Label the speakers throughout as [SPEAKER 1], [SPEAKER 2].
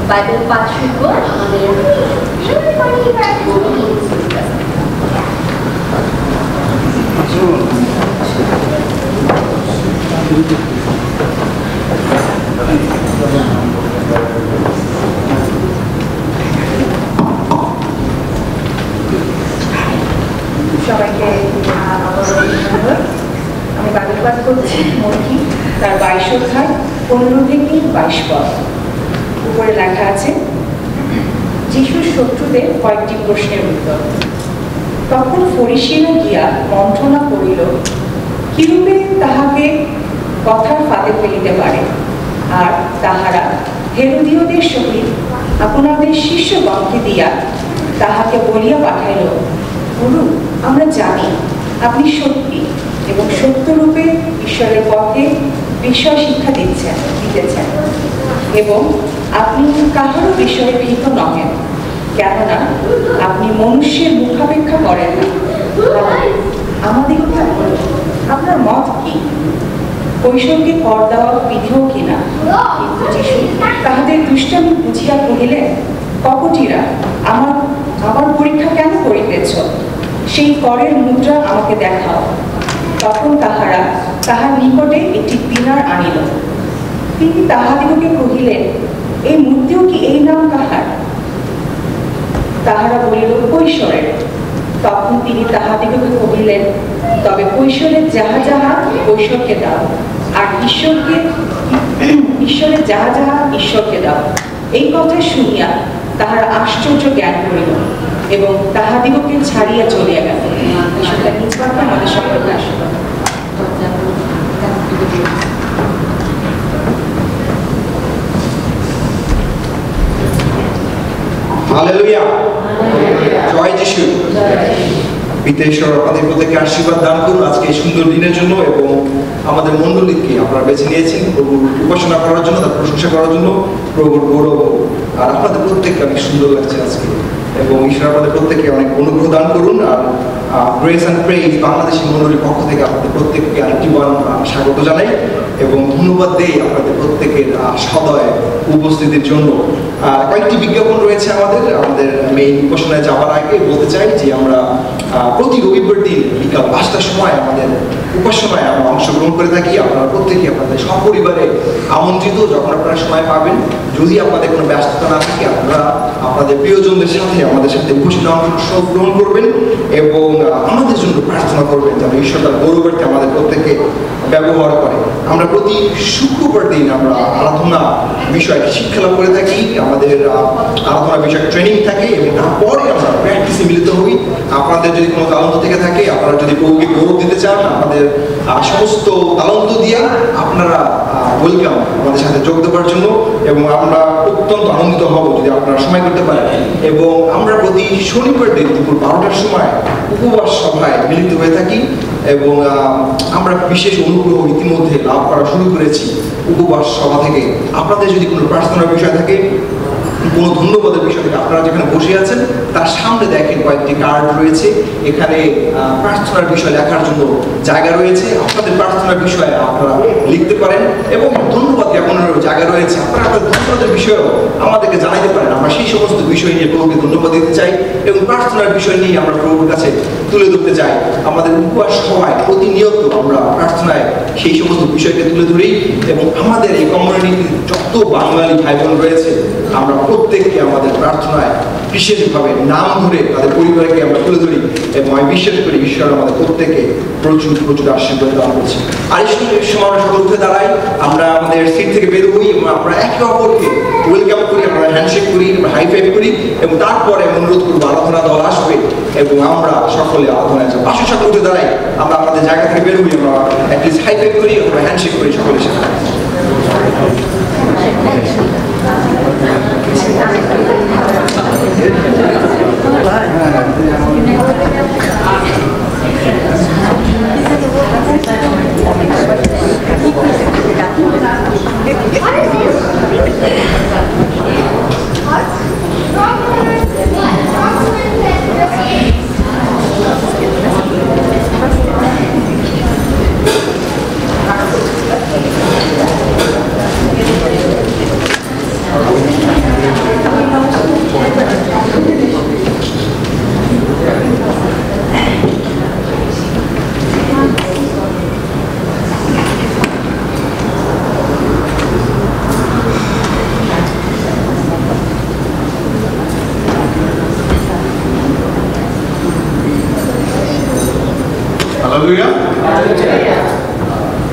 [SPEAKER 1] Bible পাঠ শুনব আমাদের
[SPEAKER 2] সবাইকে আমি বাইবেল পাঠ করছি মর্কি তার 22 অধ্যায় 15 থেকে 22 পদ। উপরে লেখা আছে, যিশুর শত্রুদের কয়েকটি প্রশ্নের উত্তর। তখন ফরিসীরা গিয়া মন্ত্রণা করিল, কিরূপে তাহাকে কথার ফাঁদে ফেলিতে পারে। আর তাহারা হেরোদীয়দের সহিত আপনাদের শিষ্যগণকে দিয়া তাহাকে বলিয়া পাঠাইল, গুরু, আমরা জানি আপনি সত্যি এবং সত্যরূপে ঈশ্বরের পথে বিষয় শিক্ষা দিতেছেন এবং আপনি কাহারও বিষয়ে ভীত নহেন, কেননা আপনি মনুষ্যের মুখাপেক্ষা করেন না। আমাদের আপনার মত কি? কৈশোরকে কর দেওয়া বিধিও কিনা? কিন্তু যিশু তাহাদের দুষ্টামি বুঝিয়া কহিলেন, কপটিরা, আমার পরীক্ষা কেন করিতেছ? সেই করের মুদ্রা আমাকে দেখাও। তখন তাহারা তাহার নিকটে একটি দিনার আনিল। তিনি তাহাদিগকে কহিলেন, এই মূর্তিও কি এই নাম কাহার? তাহারা বলিল, কৈশোরের। তখন তিনি তাহাদিগকে কহিলেন, তবে কৈশোরের যাহা যাহা কৈশোরকে দাও, আর ঈশ্বরের যাহা যাহা ঈশ্বরকে দাও। এই কথা শুনিয়া তাহারা আশ্চর্য জ্ঞান করিল এবং তাহাদিগকে ছাড়িয়া চলিয়া গেল। ঈশ্বরের নিজ বাক্য আমাদের সকলকে আশীর্বাদ।
[SPEAKER 3] হালেলুয়া, জয় যিশু। পিতা ঈশ্বর আমাদের প্রত্যেককে আশীর্বাদ দান করুন আজকে এই সুন্দর দিনের জন্য, এবং আমাদের মণ্ডলীকে আপনারা বেছে নিয়েছেন প্রভুর উপাসনা করার জন্য, তার প্রশংসা করার জন্য। প্রভুর গৌরব আর আপনাদের প্রত্যেককে অনেক সুন্দর লাগছে আজকে, এবং ঈশ্বর আমাদের প্রত্যেককে অনেক অনুগ্রহ দান করুন। আর গ্রেস অ্যান্ড প্রেইজ বাংলাদেশি মণ্ডলীর পক্ষ থেকে আপনাদের প্রত্যেককে আরেকটিবার স্বাগত জানাই এবং ধন্যবাদ দেই আপনাদের প্রত্যেকের সদয় উপস্থিতির জন্য। কয়েকটি বিজ্ঞাপন রয়েছে আমাদের মেইন উপাসনায় যাওয়ার আগে বলতে চাই যে আমরা প্রতি রবিবার দিন বিকাল 5টার সময় আমাদের উপাসনায় আমরা অংশগ্রহণ করে থাকি। আপনারা প্রত্যেকে আপনাদের সপরিবারে আমন্ত্রিত। যখন আপনারা সময় পাবেন, যদি আপনাদের কোনো ব্যস্ততা না থাকে, আপনারা আপনাদের প্রিয়জনদের সাথে আমাদের সাথে উপাসনা অংশগ্রহণ করবেন এবং আমাদের জন্য প্রার্থনা করবেন যেন ঈশ্বর তার গৌরবার্থে আমাদের প্রত্যেকে ব্যবহার করে। আমরা প্রতি শুক্রবার দিন আমরা আরাধনা বিষয়ে শিক্ষা লাভ করে থাকি। আমাদের আরাধনা বিষয়ে ট্রেনিং থাকে এবং তারপরে আমরা প্র্যাকটিসে মিলিত হই। আপনাদের যদি কোনো তালন্ত থেকে থাকে, আপনারা যদি প্রভুকে গৌরব দিতে চান, আমাদের সমস্ত তালন্ত দিয়ে আপনারা ওয়েলকাম আমাদের সাথে যোগ দেওয়ার জন্য, এবং আমরা অত্যন্ত আনন্দিত হব যদি আপনারা সময় করতে পারেন। এবং আমরা প্রতি শনিবার দিন দুপুর 12টার সময় উপবাস সভায় মিলিত হয়ে থাকি এবং আমরা বিশেষ অনুগ্রহ ইতিমধ্যে লাভ করা শুরু করেছি উপবাস সভা থেকে। আপনাদের যদি কোনো প্রার্থনার বিষয় থাকে, কোনো ধন্যবাদের বিষয় থেকে, আপনারা যেখানে বসে আছেন তার সামনে দেখেন কয়েকটি কার্ড রয়েছে। এখানে প্রার্থনার বিষয় লেখার জন্য জায়গা রয়েছে। আপনাদের প্রার্থনার বিষয়ে আপনারা লিখতে পারেন এবং ধন্যবাদ জ্ঞাপনেরও জায়গা রয়েছে। আপনারা আপনাদের ধন্যবাদের বিষয়েও আমাদেরকে জানাইতে পারেন। আমরা সেই সমস্ত বিষয় নিয়ে প্রভুকে ধন্যবাদ দিতে চাই এবং প্রার্থনার বিষয় নিয়ে আমরা প্রভুর কাছে তুলে ধরতে চাই। আমাদের উপবাস সভায় প্রতিনিয়ত আমরা প্রার্থনায় সেই সমস্ত বিষয়কে তুলে ধরি এবং আমাদের এই কমিউনিটির যত বাঙালি ভাই বোন রয়েছে, আমরা প্রত্যেককে আমাদের প্রার্থনায় বিশেষভাবে নাম ধরে তাদের পরিবারকে আমরা তুলে ধরি এবং আমি বিশ্বাস করি ঈশ্বর আমাদের প্রত্যেকে প্রচুর প্রচুর আশীর্বাদ দান করছে। আর এই সময় আমরা সকল উঠে দাঁড়াই, আমরা আমাদের সিট থেকে বের হই এবং আমরা একে অপরকে ওয়েলকাম করি, আমরা হ্যান্ডশেক করি, আমরা হাই ফাইভ করি এবং তারপরে অনুরোধ করবো আরাধনা দল আসবে এবং আমরা সকলে আরাধনায় যাবো। পাশে সকলে উঠে দাঁড়াই, আমরা আমাদের জায়গা থেকে বের হই, আমরা অ্যাটলিস্ট হাই ফাইভ করি, আমরা হ্যান্ডশেক করি সকলের সাথে।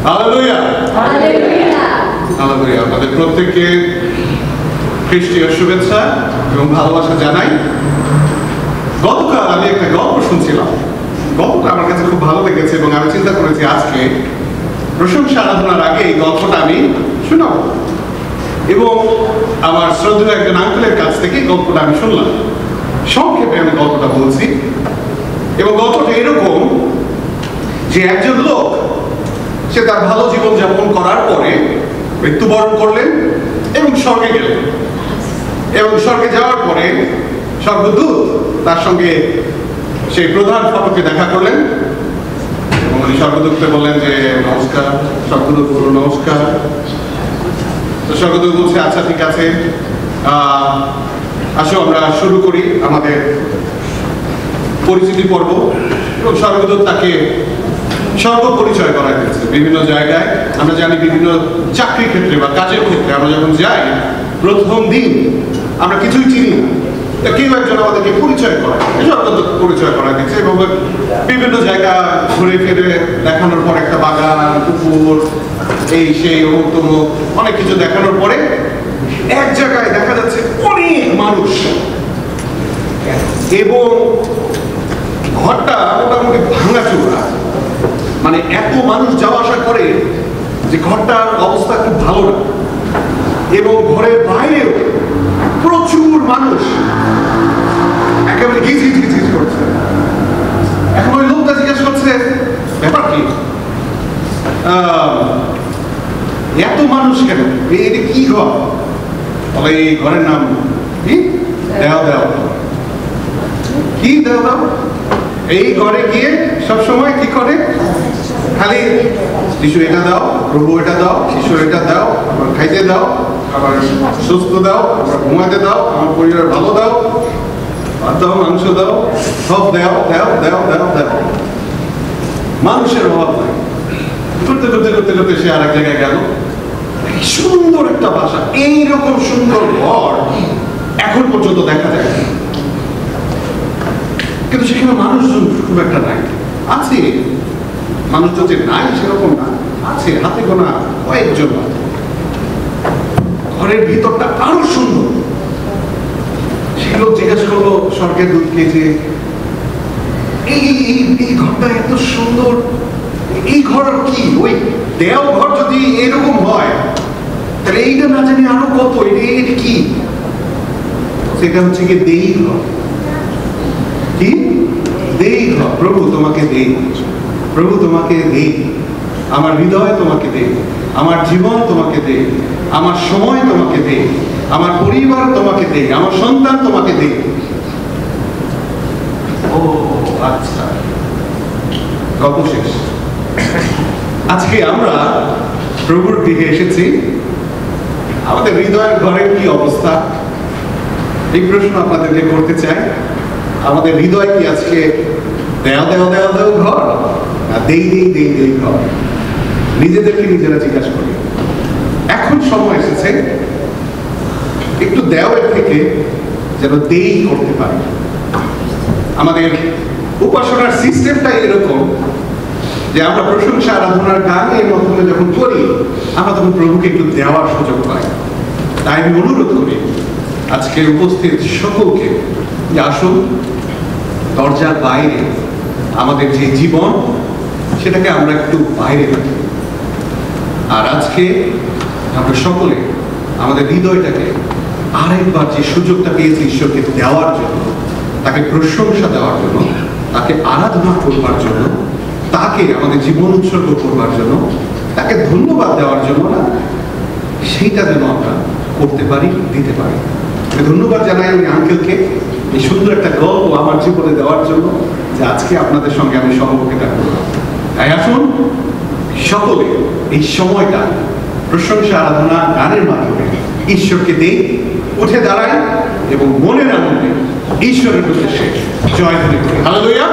[SPEAKER 4] Hallelujah hallelujah. আপনাদের প্রত্যেককে খ্রিস্টীয় শুভেচ্ছা এবং ভালোবাসা জানাই। গতকাল আমি একটা গল্প শুনছিলাম, গল্পটা আমার কাছে খুব ভালো লেগেছে এবং আমি চিন্তা করেছি আজকে প্রশংসা আরাধনার আগে এই গল্পটা আমি শোনাবো এবং আমার শ্রদ্ধেয় একজন আঙ্কেলের কাছ থেকে গল্পটা আমি শুনলাম। সংক্ষেপে আমি গল্পটা বলছি এবং গল্পটা এরকম যে একজন লোক সে তার ভালো জীবন যাপন করার পরে মৃত্যুবরণ করলেন এবং স্বর্গে গেলেন এবং স্বর্গে যাওয়ার পরে স্বর্গদূত তার সঙ্গে সেই প্রধান ফটকে দেখা করলেন এবং উনি স্বর্গদূতকে বললেন যে নমস্কার। স্বর্গদূত বলল নমস্কার। তো স্বর্গদূত বলছে আচ্ছা ঠিক আছে, আসো আমরা শুরু করি আমাদের পরিচিতি পর্ব। এবং স্বর্গদূত তাকে স্বর্গ পরিচয় করা হয়েছে বিভিন্ন জায়গায়। আমরা জানি বিভিন্ন চাকরি ক্ষেত্রে বা কাজের ক্ষেত্রে আমরা যখন যাই প্রথম দিন আমরা কিছুই চিনি না, কেউ একজন আমাদেরকে পরিচয় করা স্বর্গদূত পরিচয় করা গেছে এবং বিভিন্ন জায়গা ঘুরে ফিরে দেখানোর পর একটা বাগান পুকুর এই সেই অমুক তমুক অনেক কিছু দেখানোর পরে এক জায়গায় দেখা যাচ্ছে অনেক মানুষ এবং ঘরটা মোটামুটি ভাঙাচোরা, মানে এত মানুষ যাওয়া আসা করে যে ঘরটার অবস্থা খুব ভালো না এবং ঘরের বাইরেও প্রচুর মানুষ একেবারে গিজ গিজ গিজ গিজ করছে। এখন ওই লোকটা জিজ্ঞেস করছে ব্যাপার কি, এত মানুষ কেন, এটা কি ঘর? বলে এই ঘরের নাম কি দেও দেও। কি দেও দেও? এই ঘরে গিয়ে সবসময় কি করে খালি শিশু এটা দাও, প্রভু এটা দাও, শিশু এটা দাও, আবার খাইতে দাও, আবার সুস্থ দাও, আবার ঘুমাতে দাও, আমার পরিবার ভালো দাও, ভাত দাও, মাংস দাও, সব দাও দাও দাও দাও দাও। মানুষের অভাব নাই। করতে করতে করতে করতে সে আরেক জায়গায় গেল, সুন্দর একটা বাসা, এইরকম সুন্দর ঘর এখন পর্যন্ত দেখা যায় কিন্তু সেখানে মানুষজন খুব একটা নাই। আছে মানুষজন যে নাই সেরকম না, আছে হাতে গোনা কয়েকজন। ঘরের ভিতরটা আরো সুন্দর। সে লোক জিজ্ঞাসা করলো স্বর্গের দূতকে যে এই ঘরটা এত সুন্দর, এই ঘর কি ওই দেও ঘর যদি এরকম হয় তাহলে এইটা না জানি আরো কত, এটা কি? সেটা হচ্ছে কি দেই ঘর। কি দেই ঘর? প্রভু তোমাকে দেই, প্রভু তোমাকে দেই, আমার হৃদয় তোমাকে দেই, আমার জীবন তোমাকে দেই, আমার সময় তোমাকে দেই, আমার পরিবার তোমাকে দেই, আমার সন্তান তোমাকে দেই। ও আচ্ছা, গল্প শেষ। আজকে আমরা প্রভুর দিকে এসেছি, আমাদের হৃদয়ের ঘরের কি অবস্থা এই প্রশ্ন আপনাদেরকে করতে চাই। আমাদের হৃদয় কি আজকে দেও দেও দেও দেও ঘর না দেই দেই দেই দেই ঘর? নিজেদেরকে নিজেরা জিজ্ঞাসা করি। এখন সময় এসেছে একটু দেওয়ের থেকে যেন দেই করতে পারি। আমাদের উপাসনার সিস্টেমটা এরকম যে আমরা প্রশংসা আরাধনার গানের মাধ্যমে যখন করি আমরা তখন প্রভুকে একটু দেওয়ার সুযোগ পাই। তাই আমি অনুরোধ করি আজকে উপস্থিত সকলকে যে আসুন দরজার বাইরে আমাদের যে জীবন সেটাকে আমরা একটু বাইরে রাখি। আর আজকে আমরা সকলে আমাদের হৃদয়টাকে আরেকবার যে সুযোগটা পেয়েছি ঈশ্বরকে দেওয়ার জন্য, তাকে প্রশংসা দেওয়ার জন্য, তাকে আরাধনা করবার জন্য, তাকে আমাদের জীবন উৎসর্গ করবার জন্য, তাকে ধন্যবাদ দেওয়ার জন্য না, সেইটা যেন আমরা করতে পারি, দিতে পারি। ধন্যবাদ জানাই আমি আঙ্কেলকে এই সুন্দর একটা গল্প আমার জীবনে দেওয়ার জন্য, যে আজকে আপনাদের সঙ্গে আমি সহযোগিতা করলাম। তাই আসুন সকলে এই সময়টা প্রশংসা আরাধনা গানের মাধ্যমে ঈশ্বরকে দেই, উঠে দাঁড়াই এবং মনের আনন্দে ঈশ্বরের উদ্দেশ্যে জয়ধ্বনি করি। হালেলুয়া।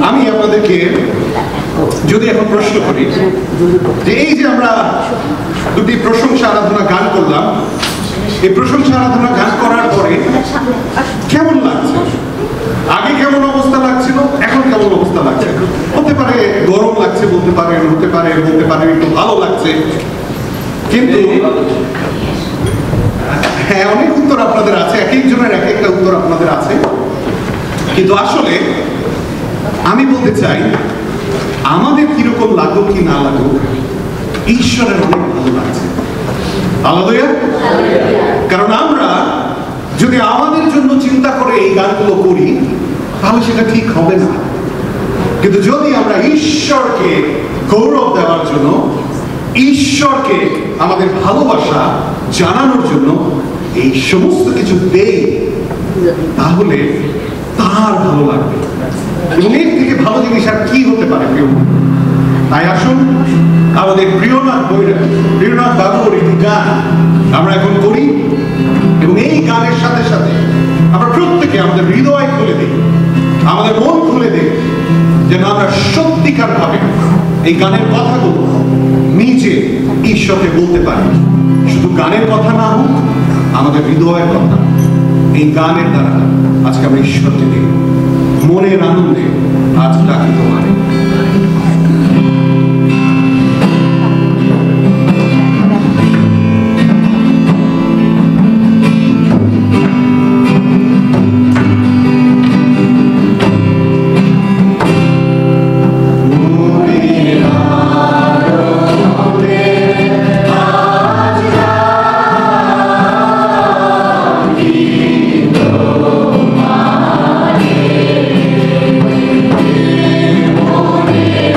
[SPEAKER 4] আমি আপনাদেরকে যদি এখন প্রশ্ন করি যে এই যে আমরা দুটি প্রশংসা আরাধনা গান করলাম, এই প্রশংসা আরাধনা গান করার পরে কেমন লাগছে? আগে কেমন অবস্থা লাগছিল, এখন কেমন অবস্থা লাগছে? হতে পারে গরম লাগছে, বলতে পারে একটু ভালো লাগছে, কিন্তু হ্যাঁ অনেক উত্তর আপনাদের আছে, এক একজনের এক একটা উত্তর আপনাদের আছে। কিন্তু আসলে আমি বলতে চাই আমাদের কিরকম লাগুক কি না লাগুক, ঈশ্বরের অনেক ভালো লাগছে। হালেলুয়া। কারণ আমরা যদি আমাদের জন্য চিন্তা করে এই গানগুলো করি তাহলে সেটা ঠিক হবে না। কিন্তু যদি আমরা ঈশ্বরকে গৌরব দেওয়ার জন্য, ঈশ্বরকে আমাদের ভালোবাসা জানানোর জন্য এই সমস্ত কিছু দেই, তাহলে তার ভালো লাগবে। এবং এর থেকে ভালো জিনিস আর কি হতে পারে প্রিয়? তাই আসুন আমাদের প্রিয়নাথ বাবুর একটি গান আমরা এখন করি, এবং এই গানের সাথে সাথে আমরা প্রত্যেকে আমাদের হৃদয় খুলে দিই, আমাদের মন খুলে দিই, যেন আমরা সত্যিকার ভাবে এই গানের কথাগুলো নিজে ঈশ্বরকে বলতে পারি। শুধু গানের কথা না হোক, আমাদের হৃদয়ের কথা এই গানের দ্বারা আজকে আমরা ঈশ্বরকে দিই। মনের আনন্দে আজ ডাকি তোমার।
[SPEAKER 5] Yeah.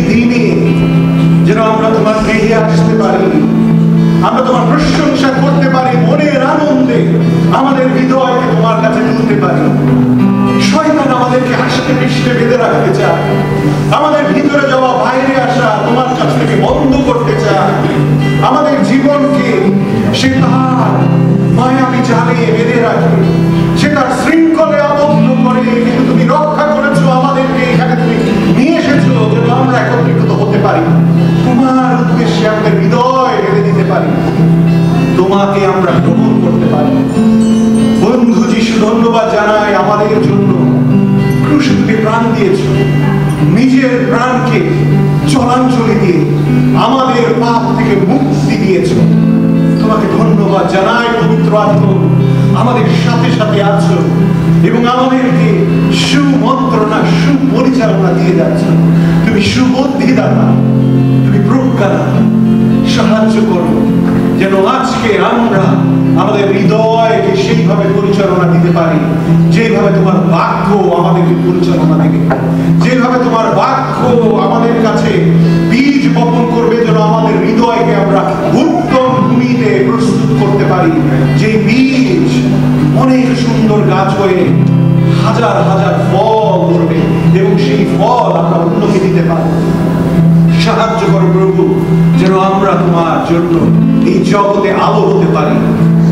[SPEAKER 4] দিনে যেন আমরা তোমার গৃহে আসতে পারি, আমরা তোমার প্রশংসা করতে পারি, মনের আনন্দে আমাদের হৃদয়কে তোমার কাছে তুলতে পারি। শয়তান আমাদেরকে আষ্টে পৃষ্ঠে বেঁধে রাখতে চায়, আমাদের ভিতরে যাওয়া বাইরে আসা তোমার কাছ থেকে বন্ধ করতে চায়, আমাদের জীবনকে সে তার মায়াবী জালে বেঁধে রাখে, সে তার শৃঙ্খলে আবদ্ধ করে। কিন্তু তুমি রক্ষা করেছো আমাদেরকে, এখানে তুমি নিয়ে এসেছো যেন আমরা একত্রিত হতে পারি, তোমার উদ্দেশ্যে আমাদের হৃদয় বেঁধে দিতে পারি, তোমাকে আমরা গ্রহণ করতে পারি। বন্ধু যিশু, ধন্যবাদ জানাই আমাদের জন্য ক্রুশে তুমি প্রাণ দিয়েছ, নিজের প্রাণকে জলাঞ্জলি দিয়ে আমাদের পাপ থেকে মুক্তি দিয়েছ। তোমাকে ধন্যবাদ জানাই। পবিত্র আত্মা আমাদের সাথে সাথে আছো এবং আমাদেরকে সুমন্ত্রণা, সুপরিচালনা দিয়ে যাচ্ছ। তুমি সুবুদ্ধিদাতা, তুমি প্রজ্ঞাদাতা। সাহায্য করো যেন আজকে আমরা আমাদের হৃদয়কে সেইভাবে পরিচালনা দিতে পারি যেভাবে তোমার বাক্য আমাদেরকে পরিচালনা দেবে, যেভাবে তোমার বাক্য আমাদের কাছে বীজ বপন করবে, যেন আমাদের হৃদয়কে আমরা উত্তম ভূমিতে প্রস্তুত করতে পারি, যে বীজ অনেক সুন্দর গাছ হয়ে হাজার হাজার ফল ধরবে এবং সেই ফল আমরা অন্যকে দিতে পারবো। সাহায্য করো প্রভু যেন আমরা তোমার জন্য এই জগতে আলো হতে পারি,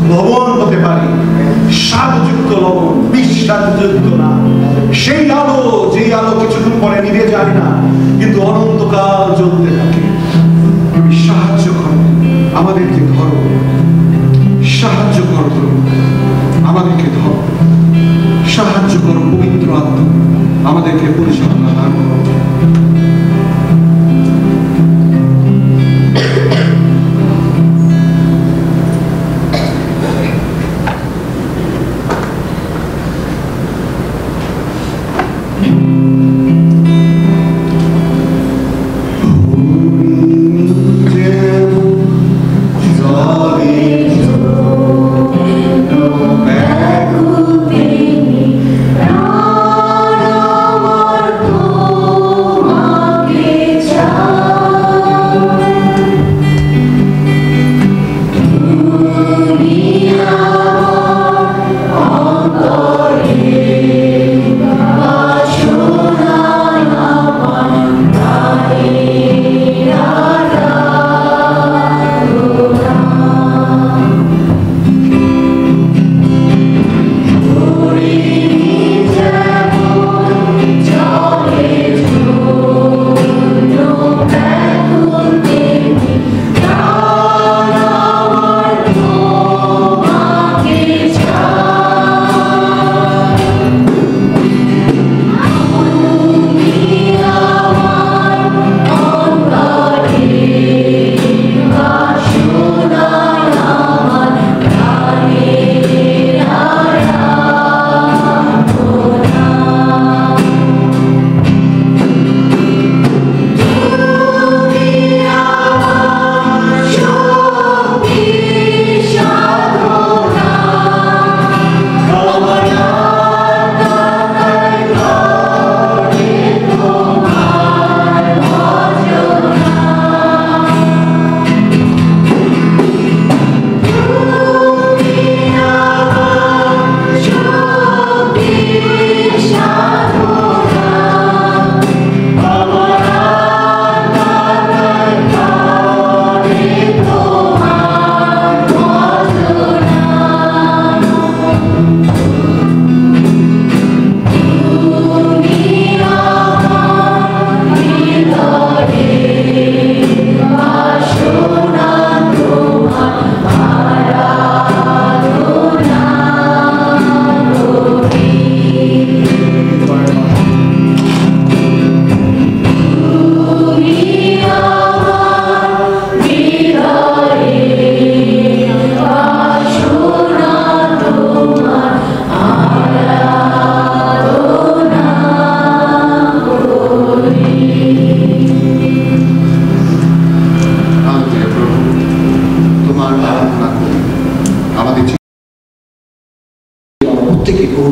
[SPEAKER 4] লবণ হতে পারি, স্বাদযুক্ত লবণ, বিশ্বাসযোগ্য না সেই আলো, যেই আলো কিছুদিন পরে নিভে যায় না কিন্তু অনন্তকাল জ্বলতে থাকে। তুমি সাহায্য করো, আমাদেরকে ধরো, সাহায্য করো প্রভু, আমাদেরকে ধরো, সাহায্য করো পবিত্র আত্মা, আমাদেরকে পরিচালনা দান করো।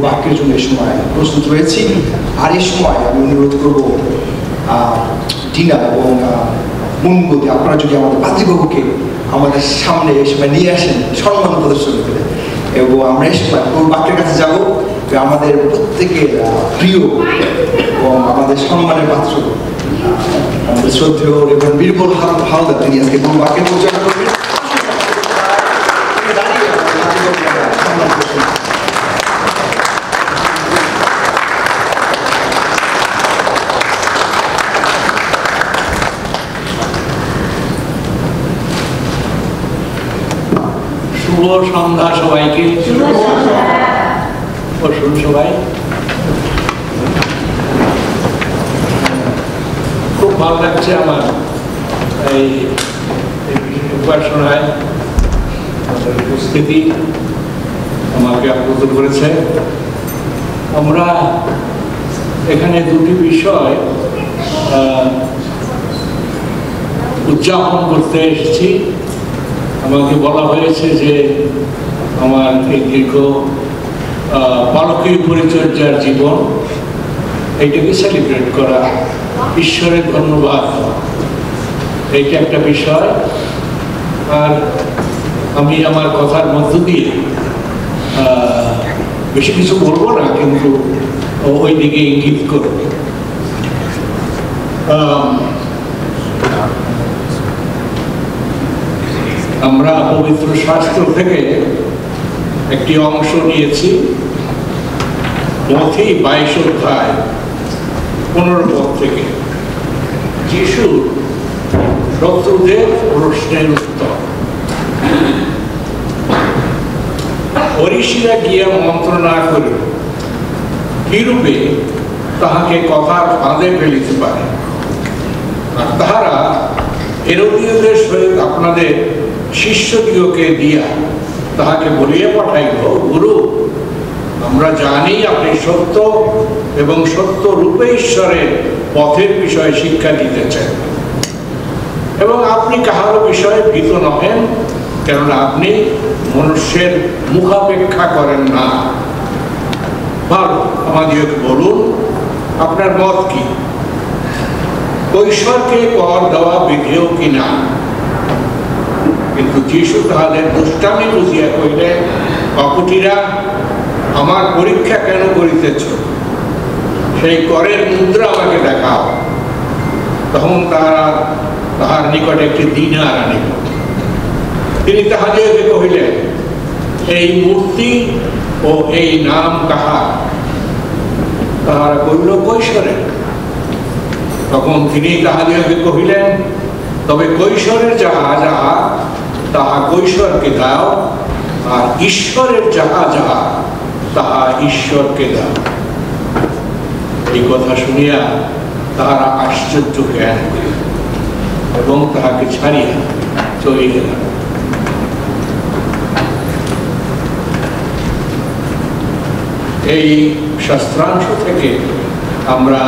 [SPEAKER 3] বাক্যের জন্য এই সময় প্রস্তুত রয়েছি। আর এই সময় আমি অনুরোধ করবো টিনা এবং মুনগতি, আপনারা যদি আমাদের পাত্রীবাবুকে আমাদের সামনে এই সময় নিয়ে আসেন সম্মান প্রদর্শন করে, এবং আমরা এই সময় বাক্যের কাছে যাবো, আমাদের প্রত্যেকের প্রিয় এবং আমাদের সম্মানের পাত্র আমাদের শ্রদ্ধেয় এবং বীরবল হালদার, তিনি আজকে কোন বাক্যের পরিচয় করবেন।
[SPEAKER 5] শুভ সন্ধ্যা সবাইকে। বসুন সবাই। খুব ভালো লাগছে আমার এই উপাসনায় উপস্থিতি আমাকে আপ্লুত করেছে। আমরা এখানে দুটি বিষয় উদযাপন করতে এসেছি। আমাকে বলা হয়েছে যে আমার এই দীর্ঘ পালকীয় পরিচর্যার জীবন, এইটাকে সেলিব্রেট করা, ঈশ্বরের ধন্যবাদ, এইটা একটা বিষয়। আর আমি আমার কথার মধ্য দিয়ে বেশি কিছু বলবো না, কিন্তু ওই দিকে ইঙ্গিত করব। আমরা পবিত্র শাস্ত্র থেকে একটি অংশ নিয়েছি, মথি 22 অধ্যায় 15 পদ থেকে, যিশুর শত্রুদের প্রশ্নের উত্তর। ফরিসীরা গিয়া মন্ত্রণা করিল কিরূপে তাহাকে কথার ফাঁদে ফেলিতে পারে। আর তাহারা হেরোদীয়দের সহিত আপনাদের শিষ্যদিগকে দিয়া তাহাকে বলিয়া পাঠাইল, গুরু, আমরা জানি আপনি সত্য এবং সত্য রূপে ঈশ্বরের পথের বিষয়ে শিক্ষা দিতেছেন, এবং আপনি কাহারও বিষয়ে ভীত নহেন, কেননা আপনি মনুষ্যের মুখাপেক্ষা করেন না। ভালো, আমাদেরকে বলুন আপনার মত কি? কৈশোরকে কর দেওয়া বিধেয় কিনা? কিন্তু যিশু তাহাদের দুষ্টামি বুঝিয়া কইলেন, কপটীরা, আমার পরীক্ষা কেন করিতেছ? সেই করের মুদ্রা আমাকে দেখাও। তখন তাহার নিকটে একটি দিনার আনিল। তিনি তাহাদেরকে কহিলেন, এই মূর্তি ও এই নাম কাহার? তাহারা কহিল, কৈশোরের। তখন তিনি তাহাদেরকে কহিলেন, তবে কৈশোরের যাহা যাহা তাহা কৈশোরকে দাও, আর ঈশ্বরের যাহা যাহা তাহা ঈশ্বরকে দাও। এই কথা শুনিয়া তাহারা আশ্চর্য জ্ঞান করিল এবং তাহাকে ছাড়িয়া চলে গেল। এই শাস্ত্রাংশ থেকে আমরা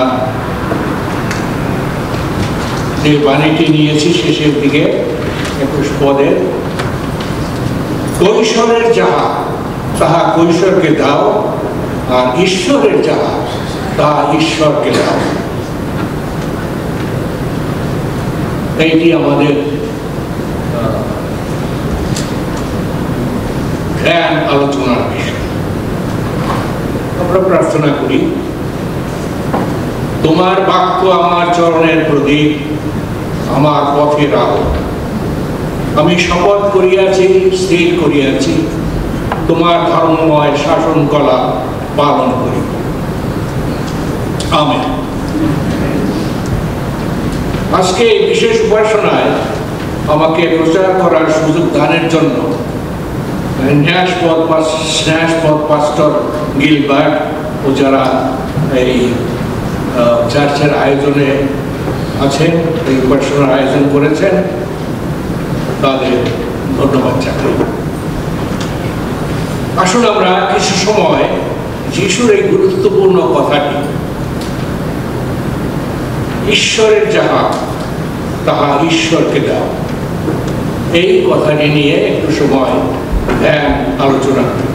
[SPEAKER 5] যে বাণীটি নিয়েছি শেষের দিকে 21 পদের, কৈশোরের যাহা তাহা কৈশোরকে দাও, আর ঈশ্বরের যাহা তাহা ঈশ্বরকে দাও। এইটি আমাদের ধ্যান আলোচনার বিষয়। আমরা প্রার্থনা করি, তোমার বাক্য আমার চরণের প্রদীপ, আমার পথের আলো। আমি শপথ করিয়াছি, স্থির করিয়াছি, তোমার ধর্মময় শাসন কলা পালন করি। আমেন। আজকে এই বিশেষ উপাসনায় আমাকে প্রচার করার সুযোগ দানের জন্য ন্যাসপদ পাস্টর গিলবার্ট ও যারা এই চার্চের আয়োজনে আছেন, এই উপাসনার আয়োজন করেছেন, তাদের ধন্যবাদ জানাই। আসুন আমরা কিছু সময় যিশুর এই গুরুত্বপূর্ণ কথাটি, ঈশ্বরের যাহা তাহা ঈশ্বরকে দাও, এই কথাটি নিয়ে একটু সময় ধ্যান আলোচনা করি।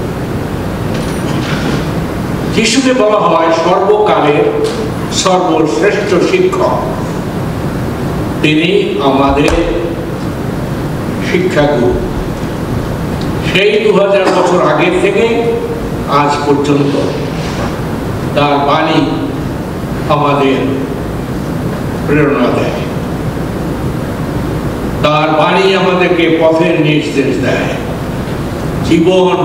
[SPEAKER 5] যিশুকে বলা হয় সর্বকালের সর্বশ্রেষ্ঠ শিক্ষক। তিনি আমাদের শিক্ষাগুরু। সেই 2000 বছর আগের থেকে আজ পর্যন্ত তার বাণী আমাদের প্রেরণা দেয়, তার বাণী আমাদেরকে পথের নির্দেশ দেয়, জীবন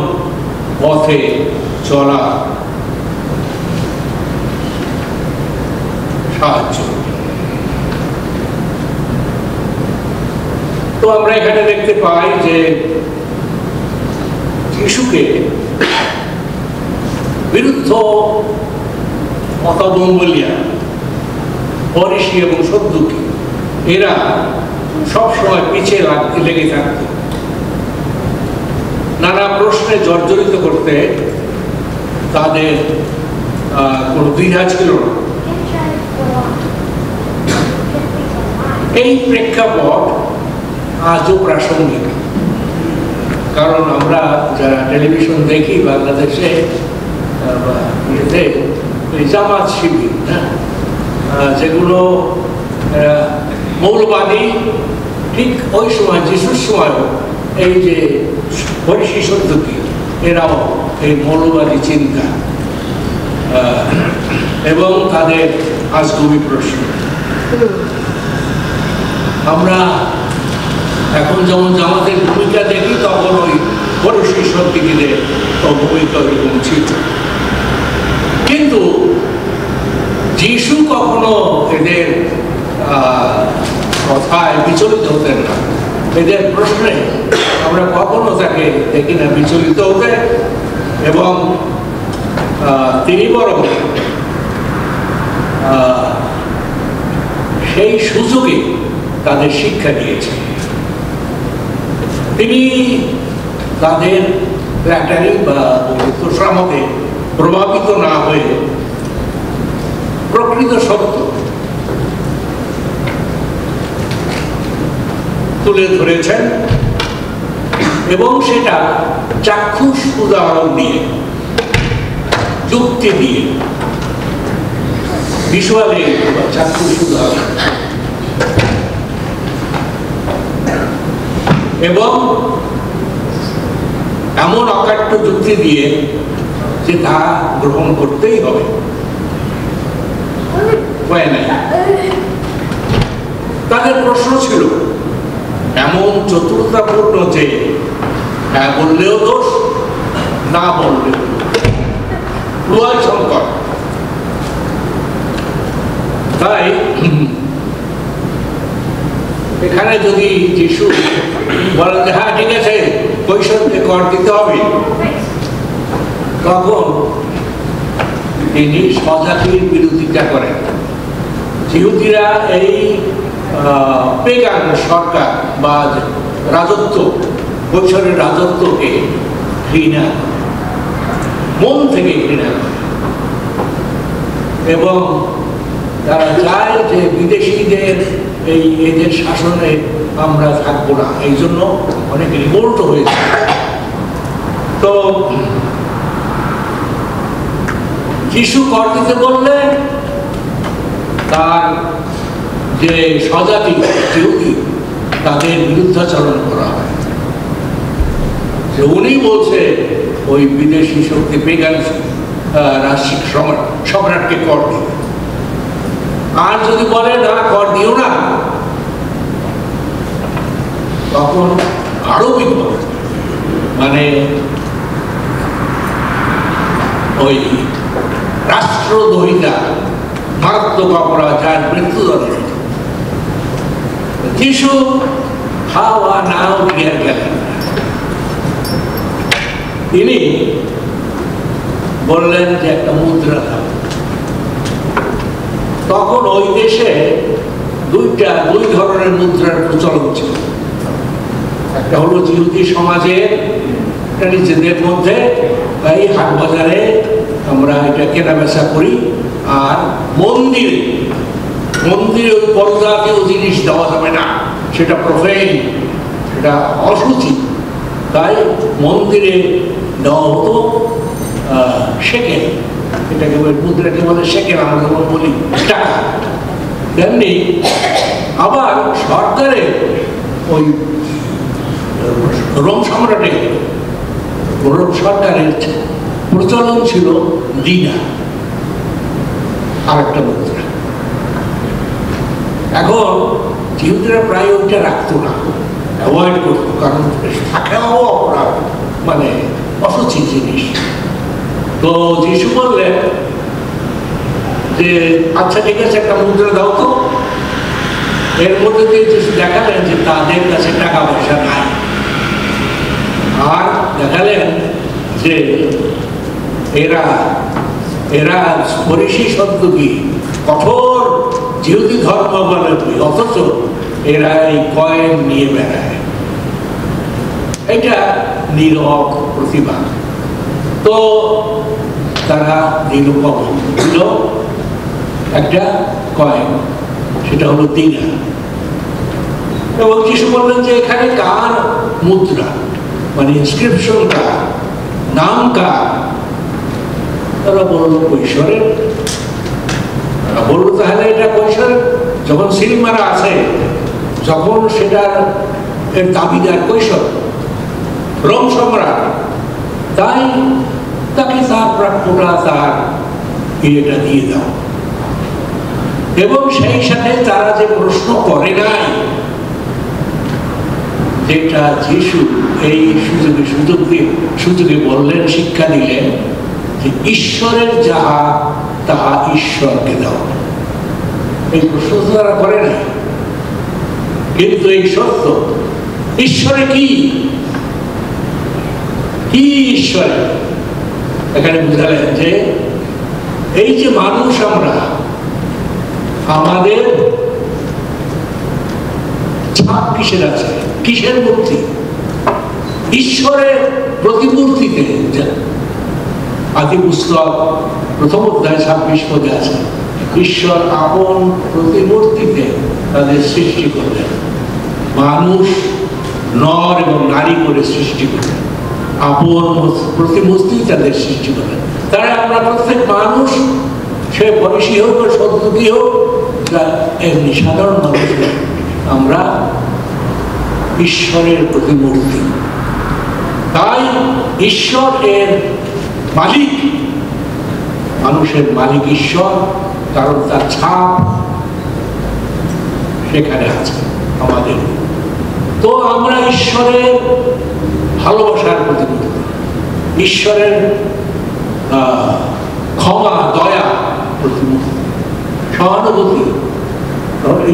[SPEAKER 5] পথে চলা সাহায্য। তো আমরা এখানে দেখতে পাই যে যিশুকে বিরুদ্ধ মতাবলম্বীরা, ফরিসি এবং সদ্দুকী, এরা সবসময় পিছিয়ে লেগে থাকত, নানা প্রশ্নে জর্জরিত করতে তাদের কোনো দ্বিধা ছিল না। এই প্রেক্ষাপট আজও প্রাসঙ্গিক, কারণ আমরা যারা টেলিভিশন দেখি বাংলাদেশে জামাত শিবির, যেগুলো মৌলবাদী, ঠিক ওই সময় যিশুর সময়ও এই যে ফরিসি সদ্দুকী এরাও এই মৌলবাদী চিন্তা এবং তাদের আজগুবি প্রশ্ন। আমরা এখন যেমন জামাতের ভূমিকা দেখি, তখন ওই ফরিসি সদ্দুকীদের ভূমিকা এরকম ছিল। কিন্তু যিশু কখনো এদের কথায় বিচলিত হতেন না, এদের প্রশ্নে আমরা কখনো তাকে দেখি না বিচলিত হতে, এবং তিনি বরং সেই সুযোগে তাদের শিক্ষা দিয়েছেন। তিনি তাদের ফ্ল্যাটারি বা তোষামতে প্রভাবিত না হয়ে প্রকৃত সত্য তুলে ধরেছেন, এবং সেটা চাক্ষুষ উদাহরণ দিয়ে, যুক্তি দিয়ে, ভিজুয়ালি চাক্ষুষ উদাহরণ, এবং এমন অকাট্য যুক্তি দিয়ে যে তা গ্রহণ করতেই হবে, তাদের প্রশ্ন ছিল এমন চতুরতাপূর্ণ যে হ্যাঁ বললেও দোষ, না বললেও উভয় সংকট। তাই এখানে যদি যিশু বলেন যে হ্যাঁ ঠিক আছে কৈশোরকে কর দিতে হবে, তখন তিনি স্বজাতির বিরোধিতা করেন। ইহুদিরা এই পেগান সরকার বা রাজত্ব, কৈশোরের রাজত্বকে ঘৃণা, মন থেকে ঘৃণা করে, এবং তারা চায় যে বিদেশিদের এদের শাসনে আমরা থাকবো না, এই জন্য অনেক রিভোল্ট হয়েছে। তো যিশু কর দিতে বললে তার যে স্বজাতি ইহুদি তাদের বিরুদ্ধাচরণ করা হয়, যে উনি বলছে ওই বিদেশি শক্তি পেগান রাষ্ট্রিক সম্রাটকে কর দিবে, আর যদি বলে না কর দিও না, তখন আরো বিপদ। মানে ওই রাষ্ট্রদ্রোহিতা, মারাত্মক অপরাধ, যার মৃত্যুদণ্ড। যিশু হাওয়া নাও দিয়ে গেলেন, তিনি বললেন যে একটা মুদ্রা দাও। তখন ওই দেশে দুই ধরনের মুদ্রার প্রচলন ছিল। একটা হলো ইহুদি সমাজের নিজেদের মধ্যে এই হাট বাজারে আমরা এটা কেনা বেচা করি, আর মন্দিরে ওই পরজাতীয় জিনিস দেওয়া যাবে না, সেটা প্রফেন, সেটা অসুচি। তাই মন্দিরে দেওয়া হতো সেকেল, এটাকে মুদ্রাকে বলে সেকেল, আমরা যেমন বলি টাকা। তেমনি আবার ওই রোম সম্রাটের রোম সরকারের প্রচলন ছিল দিনার, আর একটা মুদ্রা। এখন জিহুদরা প্রায় ওইটা রাখতো না, অ্যাভয়েড করতো, কারণ থাকাও অপরাধ, মানে অসুচিত জিনিস। তো যিশু বললেন যে আচ্ছা ঠিক আছে, একটা মুদ্রা দাও তো। এর মধ্যে দিয়ে যিশু দেখালেন যে তাদের কাছে টাকা পয়সা নাই, আর দেখালেন যে এরা এরা ফরিসি সদ্যোগী, কঠোর জিহুদি ধর্মাবলম্বী, অথচ এরা এই কয়েন নিয়ে বেড়ায়। এটা নীরব প্রতিবাদ। তো তারা দিল একটা কয়েন, সেটা হলো দিনার। এবং যিশু বললেন যে এখানে কার মুদ্রা, মানে ইনস্ক্রিপশন কার, নাম কার? তারা বললো কৈশোরের। তারা বললো তাহলে এটা কৈশোরের। যখন সিল মারা আছে, যখন সেটার এর দাবিদার কৈশোর, রোম সম্রাট, তাই তাকে তার প্রাপ্যটা, তার ইয়েটা দিয়ে দাও। এবং সেই সাথে তারা যে প্রশ্ন করে নাই, যেটা যিশু এই সুযোগে বললেন, শিক্ষা দিলেন যে ঈশ্বরের যাহা তাহা ঈশ্বরকে দাও। এই প্রশ্ন তারা করে নাই, কিন্তু এই সত্য ঈশ্বরে কি ঈশ্বরে এখানে বুঝালেন যে এই যে মানুষ, আমরা আমাদের ছাপ কিসের আছে, কিসের মূর্তি? ঈশ্বরের প্রতিমূর্তিতে। আদি পুস্তক প্রথম অধ্যায় 26 পদে আছে, ঈশ্বর আপন প্রতিমূর্তিতে তাদের সৃষ্টি করলেন। মানুষ নর এবং নারী করে সৃষ্টি করলেন, আপন প্রতিমূর্তি তাদের সৃষ্টি করলেন। তারা আমরা প্রত্যেক মানুষ, সে ফরিসি হোক বা সদ্যোগী হোক, এমনি সাধারণ মানুষ, আমরা ঈশ্বরের প্রতিমূর্তি। তাই ঈশ্বর এর মালিক, মানুষের মালিক ঈশ্বর, কারণ তার ছাপ সেখানে আছে আমাদের। তো আমরা ঈশ্বরের ভালোবাসার প্রতিমূর্তি, ঈশ্বরের ক্ষমা, দয়া প্রতিমূর্তি, সহানুভূতি,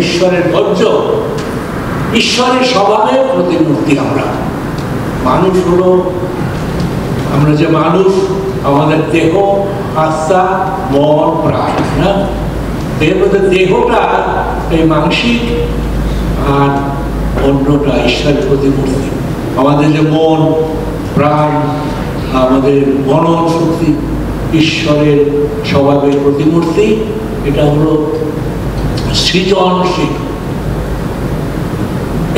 [SPEAKER 5] ঈশ্বরের ধৈর্য, ঈশ্বরের স্বভাবের প্রতিমূর্তি আমরা। মানুষ হলো, আমরা যে মানুষ, আমাদের দেহ, আত্মা, মন, প্রাণ, না? এর মধ্যে দেহটা এই মানসিক, আর অন্যটা ঈশ্বরের প্রতিমূর্তি। আমাদের যে মন, প্রাণ, আমাদের মনন শক্তি ঈশ্বরের স্বভাবের প্রতিমূর্তি। এটা হলো সৃজনশীল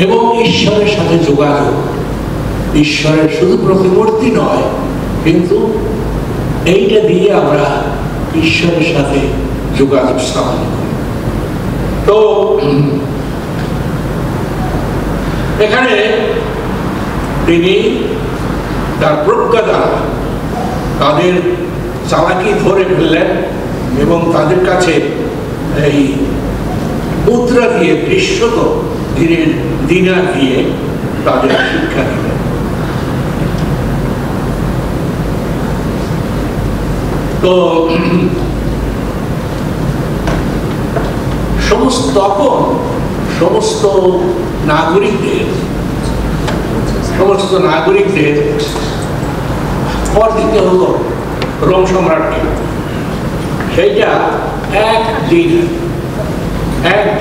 [SPEAKER 5] এবং ঈশ্বরের সাথে যোগাযোগ। ঈশ্বরের শুধু প্রতিমূর্তি নয়, কিন্তু এইটা দিয়ে আমরা ঈশ্বরের সাথে যোগাযোগ স্থাপন করি। তো এখানে তিনি তার প্রজ্ঞা দ্বারা তাদের চালাকি ধরে ফেললেন এবং তাদের কাছে এই মুদ্রা দিয়ে, দৃশ্যত দিনার দিয়ে তাদের শিক্ষা দিলেন। তো সমস্ত নাগরিকদের কর দিতে হলো রোম সম্রাটকে। সেইটা এক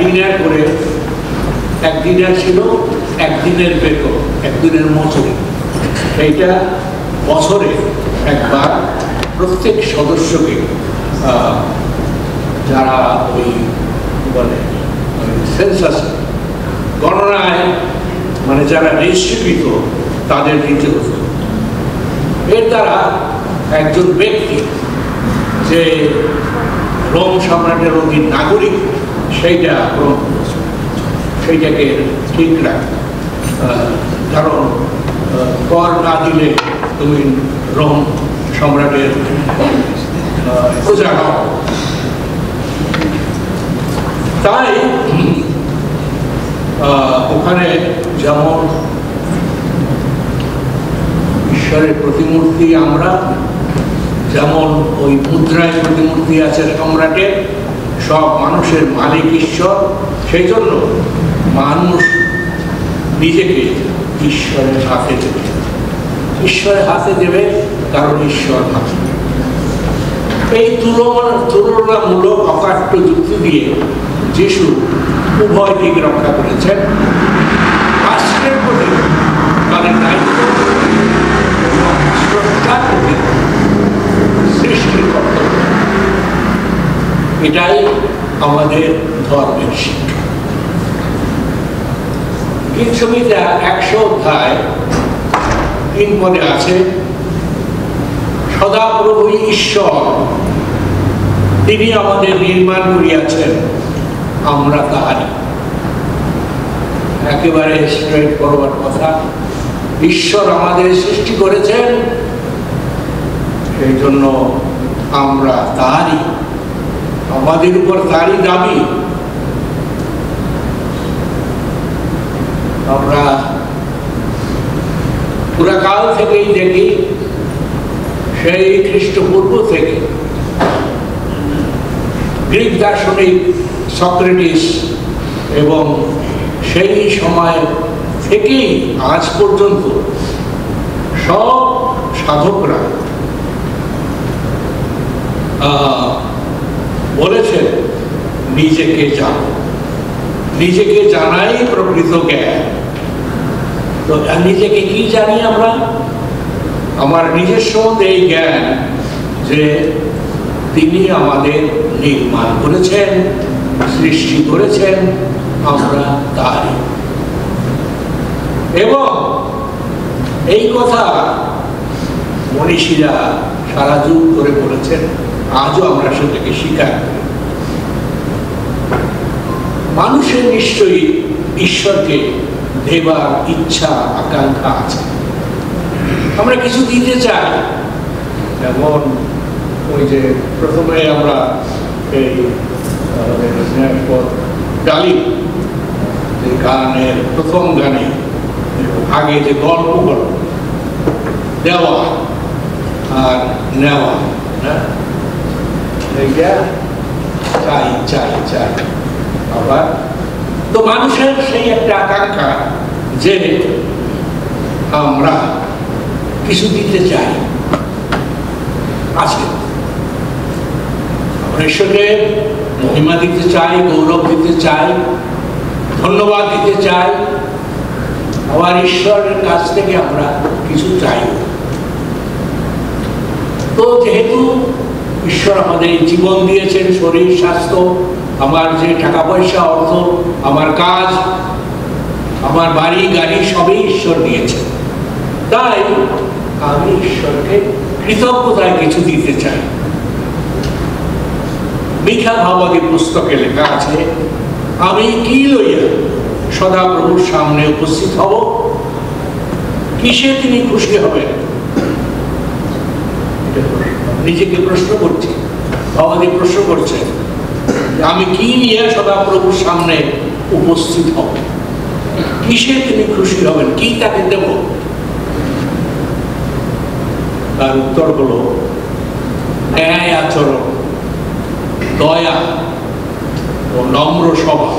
[SPEAKER 5] দিনের করে, এক দিনের ছিল একদিনের বেতন, একদিনের মজুরি। সেইটা বছরে একবার প্রত্যেক সদস্যকে, যারা ওই বলে সেন্সাস গণনায়, মানে যারা রেজিস্ট্রিকৃত, তাদের দিতে হতো। এর দ্বারা একজন ব্যক্তি যে রোম সম্রাটের অধীন নাগরিক, সেইটাকে ঠিক রাখে। কারণ কর না দিলে তুমি রোম সম্রাটের প্রজা হও। তাই ওখানে যেমন ঈশ্বরের প্রতিমূর্তি, আমরা যেমন ওই মুদ্রায় প্রতিমূর্তি আছে সম্রাটের, সব মানুষের মালিক ঈশ্বর। সেই জন্য মানুষ নিজেকে ঈশ্বরের হাতে দেবে, ঈশ্বরের হাতে দেবে, কারণ ঈশ্বর হাতে। এই তুলনামূলক অকাট্য যুক্তি দিয়ে যিশু উভয় দিক রক্ষা করেছেন। রাষ্ট্রের প্রতি তাদের দায়িত্ব এবং শ্রদ্ধার প্রতি সৃষ্টির কর্তব্য, এটাই আমাদের ধর্মের শিক্ষা। গীত সংহিতা 100 অধ্যায় 3 পদে আছে, সদাপ্রভুই ঈশ্বর, তিনি আমাদের নির্মাণ করিয়াছেন, আমরা তাহারই। একেবারে স্ট্রেট ফরওয়ার্ড কথা। ঈশ্বর আমাদের সৃষ্টি করেছেন, সেই জন্য আমরা তাহারই, আমাদের উপর তারই দাবি। আমরা পুরাকাল থেকেই দেখি, সেই খ্রিস্টপূর্ব থেকে গ্রিক দার্শনিক সক্রেটিস এবং সেই সময় থেকেই আজ পর্যন্ত সব সাধকরা বলেছেন নিজেকে জানো, নিজেকে জানাই প্রকৃত জ্ঞান। তো নিজেকে কি জানি আমরা? আমার নিজের সম্বন্ধে এই জ্ঞান যে তিনি আমাদের নির্মাণ করেছেন, সৃষ্টি করেছেন, আমরা তারই। এবং এই কথা মনীষীরা সারা যুগ করে বলেছেন, আজও আমরা সেটাকে স্বীকার করি। মানুষের নিশ্চয়ই ঈশ্বরকে দেবার ইচ্ছা আকাঙ্ক্ষা আছে, আমরা কিছু দিতে চাই। যেমন ওই যে প্রথমে আমরা এই ডালি গানের প্রথম গানে আগে যে গল্পগুলো দেওয়া আর নেওয়া, এইটা চাই চাই চাই। আবার তো মানুষের সেই একটা আকাঙ্ক্ষা যে আমরা কিছু দিতে চাই আছে। আমরা ঈশ্বরকে মহিমা দিতে চাই, গৌরব দিতে চাই, ধন্যবাদ দিতে চাই। আবার ঈশ্বরের কাছ থেকে আমরা কিছু চাই। তো যেহেতু ঈশ্বর আমাদের জীবন দিয়েছেন, শরীর, স্বাস্থ্য, আমার যে টাকা পয়সা, অর্থ, আমার কাজ, আমার বাড়ি গাড়ি সবই ঈশ্বর দিয়েছেন, তাই আমি ঈশ্বরকে কৃতজ্ঞতায় কিছু দিতে চাই। মিখা ভাবাদী পুস্তকে লেখা আছে, আমি কি লইয়া সদাপ্রভুর সামনে উপস্থিত হব, কিসে তিনি খুশি হবেন? নিজেকে প্রশ্ন করছি, ভাবাদী প্রশ্ন করছে, আমি কি নিয়ে সদাপ্রভুর সামনে উপস্থিত হব, কিসে তিনি খুশি হবেন, কি তাকে দেব? তার উত্তর হলো ন্যায় আচরণ, দয়া ও নম্র স্বভাব,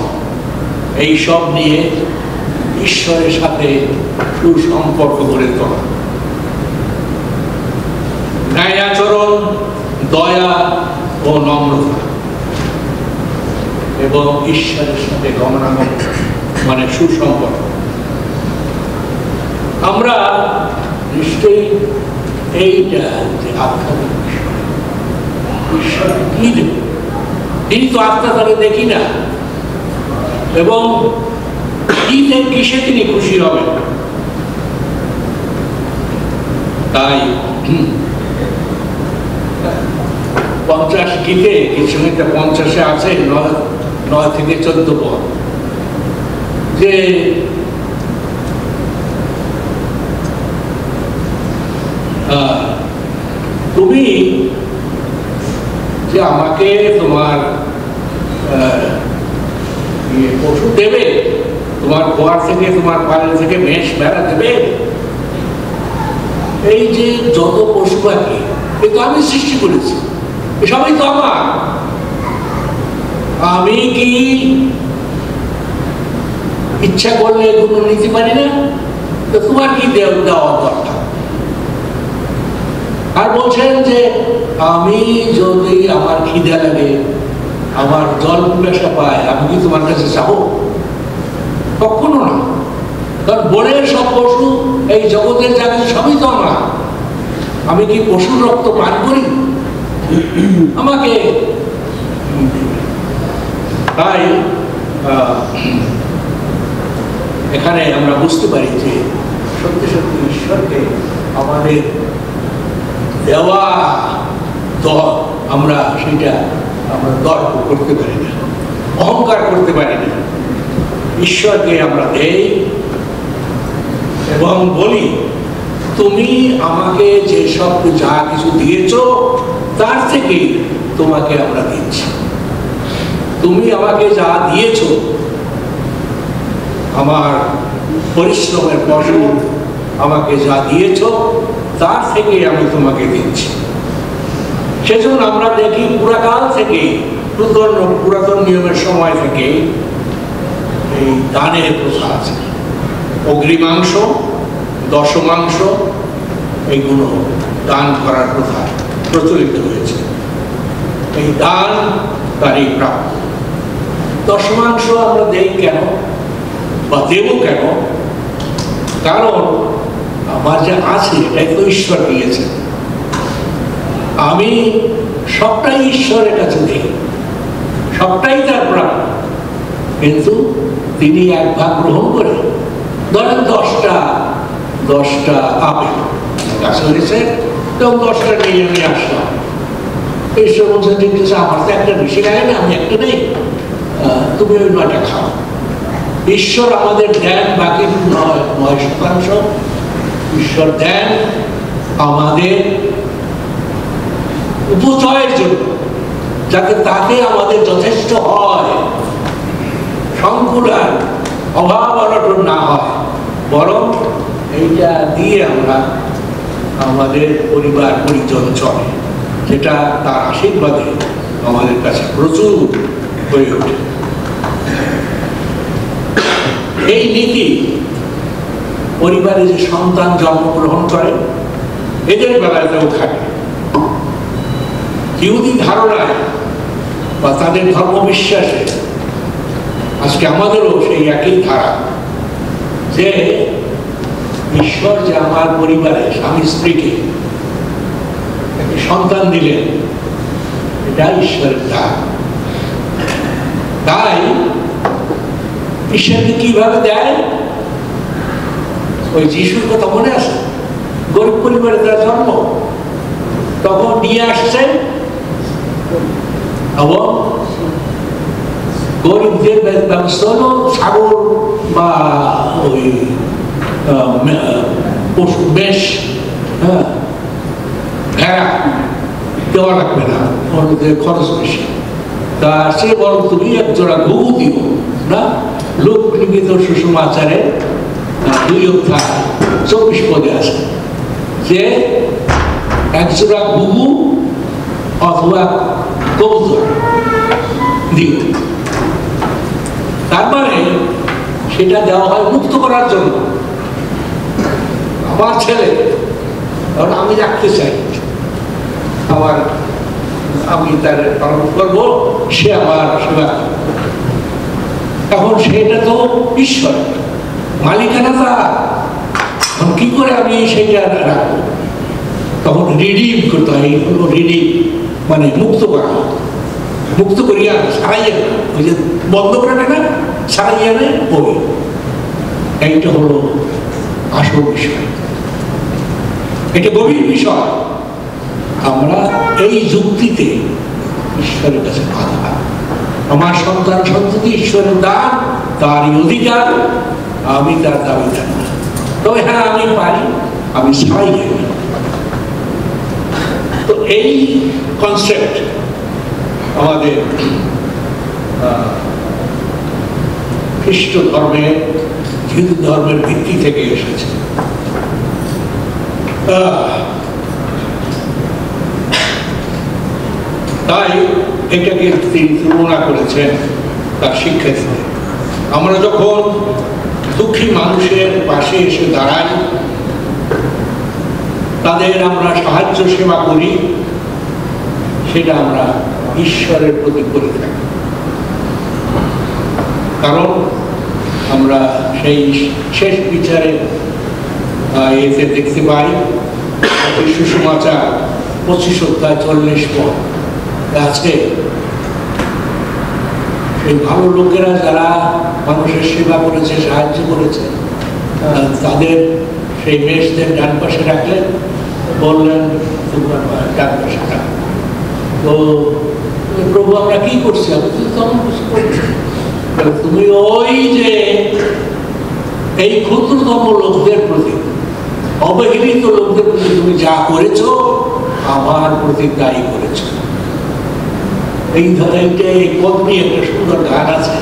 [SPEAKER 5] এইসব নিয়ে ঈশ্বরের সাথে সুসম্পর্ক গড়ে তোলা। ন্যায় আচরণ, দয়া ও নম্রতা এবং ঈশ্বরের সাথে গমনাগমন মানে সুসম্পর্ক। আমরা নিশ্চয়ই এইটা যে আধ্যাত্মিক ঈশ্বর কি দেব, তিনি তো আত্মা, তাকে দেখি না, এবং কিসে তিনি খুশি হবেন। তাই 50 গীতে, কিছু একটা 50-এ আছে 9 থেকে 14 পদ, যে আমাকে তোমার পশু দেবে, তোমার গোয়ার থেকে তোমার পায়ের থেকে মেষ বেড়া দেবে। এই যে যত পশু পাখি এ তো আমি সৃষ্টি করেছি, সবই তো আমার। আমি কি ইচ্ছা করলে এগুলো নিতে পারি না? তো তোমার কি দেওয়া দরকার? আর বলছেন যে আমি যদি আমার খিদে লাগে, আমার জল পিপাসা পায়, আমি কি তোমার কাছে যাবো? কখনো না। কারণ বনের সব পশু, এই জগতের যা কিছু সবই তো আমার। আমি কি পশুর রক্ত পান করি? আমাকে তাই এখানে আমরা বুঝতে পারি যে সত্যি সত্যি ঈশ্বরকে আমাদের দেওয়া আমরা সেটা আমরা দর্প করতে পারি না, অহংকার করতে পারি না। ঈশ্বরকে আমরা দেই এবং বলি তুমি আমাকে যেসব যা কিছু দিয়েছ তার থেকে তোমাকে আমরা দিচ্ছি। তুমি আমাকে যা দিয়েছ, আমার পরিশ্রমের ফসল আমাকে যা দিয়েছ তার থেকে আমি তোমাকে দিচ্ছি। সেজন্য আমরা দেখি পুরাকাল থেকে, পুরাতন নিয়মের সময় থেকে এই দানের প্রথা আছে। অগ্রিমাংশ, দশমাংশ এইগুলো দান করার প্রথা প্রচলিত হয়েছে। এই দান তারই প্রাপ্য। দশমাংশ আমরা দেই কেন বা দেব কেন? কারণ আমার যা আছে এটাই তো ঈশ্বর দিয়েছে। আমি সবটাই ঈশ্বরের কাছে দিই, সবটাই তার প্রাপ্য, কিন্তু তিনি এক ভাগ গ্রহণ করে, ধরেন 10টা আপেল গাছ হয়েছে, তখন 10টা নিয়ে আমি আসলাম। ঈশ্বর বলছেন ঠিক আছে, আমার তো একটা বেশি লাগে না, আমি একটা নেই, তুমি ওই 9টা খাও। ঈশ্বর আমাদের দেন বাকি 9%। ঈশ্বর দেন আমাদের উপচয়ের জন্য, যাতে তাতে আমাদের যথেষ্ট হয়, সংকুলান অভাব অনটন না হয়, বরং এইটা দিয়ে আমরা আমাদের পরিবার পরিজন চলে, যেটা তার আশীর্বাদে আমাদের কাছে প্রচুর হয়ে ওঠে। এই নীতি পরিবারে যে সন্তান জন্মগ্রহণ করে এদের বেলাতেও থাকে। ইহুদি ধারণায় বা তাদের ধর্মবিশ্বাসে আজকে আমাদেরও সেই একই ধারা যে ঈশ্বর যে আমার পরিবারে স্বামী স্ত্রীকে একটি সন্তান দিলেন, এটা ঈশ্বরের দান। তাই ঈশ্বরকে কিভাবে দেয়? ওই যিশুর কথা মনে আছে? গরিব পরিবারে তার জন্ম, তখন নিয়ে আসছে এবং গরিবদের ব্যবস্থা হলো ছাগল বা ওই পশু বেশ, ভেড়া দেওয়া লাগবে না, ওদের খরচ বেশি। তা সে বরং তুমি এক জোড়া ঘুঘু দিও না। লোক লিখিত সুষমাচারে 2:24 পদে আছে যে এক জোড়া ঘুঘু অথবা কবুতর দিও। তার মানে সেটা দেওয়া হয় মুক্ত করার জন্য। আমার ছেলে, কারণ আমি রাখতে চাই, আমি তার পালন করবো, সে আমার সেবা করবে। এখন সেটা তো ঈশ্বর, মালিকানা তার। কি করে আমি সেটা রাখবো? তখন রিডিম করতে হয়। এই হলো রিডিম, মানে মুক্ত করা। মুক্ত করিয়া ছাড়াইয়া, ওই যে বন্ধ করে না, ছাড়াইয়া নেই ওই, এইটা হলো আসল বিষয়। এটা গভীর বিষয়। আমরা এই যুক্তিতে ঈশ্বরের কাছে বাধা। আমার সন্তান সন্ততি ঈশ্বরের দান, তারই অধিকার, আমি তার দাবিদার না। তবে হ্যাঁ, আমি পারি, আমি ছাড়াই যাই। তো এই কনসেপ্ট আমাদের খ্রিস্ট ধর্মের হিন্দু ধর্মের ভিত্তি থেকে এসেছে। তাই এটাকে তিনি তুলনা করেছেন তার শিক্ষা দিতে। আমরা যখন দুঃখী মানুষের পাশে এসে দাঁড়াই, তাদের আমরা সাহায্য সেবা করি, সেটা আমরা ঈশ্বরের প্রতি করে থাকি। কারণ আমরা সেই শেষ বিচারে এতে দেখতে পাই, সুসমাচার 25 অধ্যায় 40 পদ আছে, সেই ভালো লোকেরা যারা মানুষের সেবা করেছে, সাহায্য করেছে, তাদের সেই মেষদের ডান পাশে রাখলেন, বললেন তোমরা ডান পাশে রাখো। তো প্রভু আমরা কি করছি? আমি তো তেমন কিছু করছি। তুমি ওই যে এই ক্ষুদ্রতম লোকদের প্রতি, অবহেলিত লোকদের প্রতি তুমি যা করেছো, আমার প্রতি তাই করেছো। এই পদ নিয়ে একটা সুন্দর গান আছে,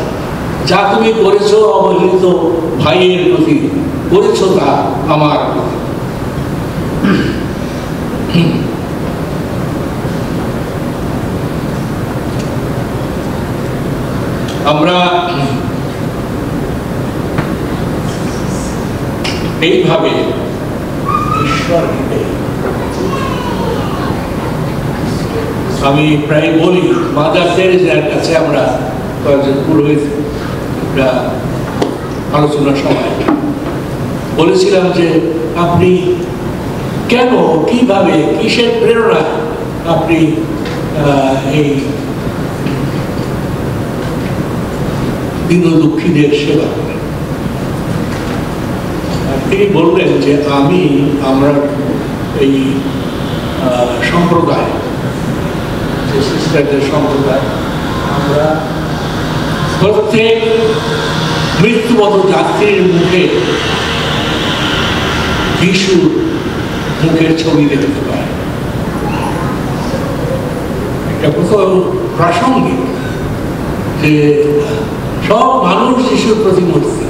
[SPEAKER 5] যা তুমি করেছো অবহেলিত ভাইয়ের প্রতি, করেছো তা আমার প্রতি। আমরা এইভাবে ঈশ্বরকে, আমি প্রায় বলি, মাদার তেরেসার কাছে আমরা কয়েকজন পুরোহিত আলোচনার সময় বলেছিলাম যে আপনি কেন, কিভাবে, কিসের প্রেরণা আপনি এই দীন দুঃখীদের সেবা করেন। তিনি বললেন যে আমরা এই সম্প্রদায়, সিস্টারদের সম্প্রদায়, আমরা প্রত্যেক মৃত্যুবত যাত্রীর মুখে যিশুর মুখের ছবি দেখতে পাই। এটা কোথাও প্রাসঙ্গিক যে সব মানুষ যিশুর প্রতিমূর্তি,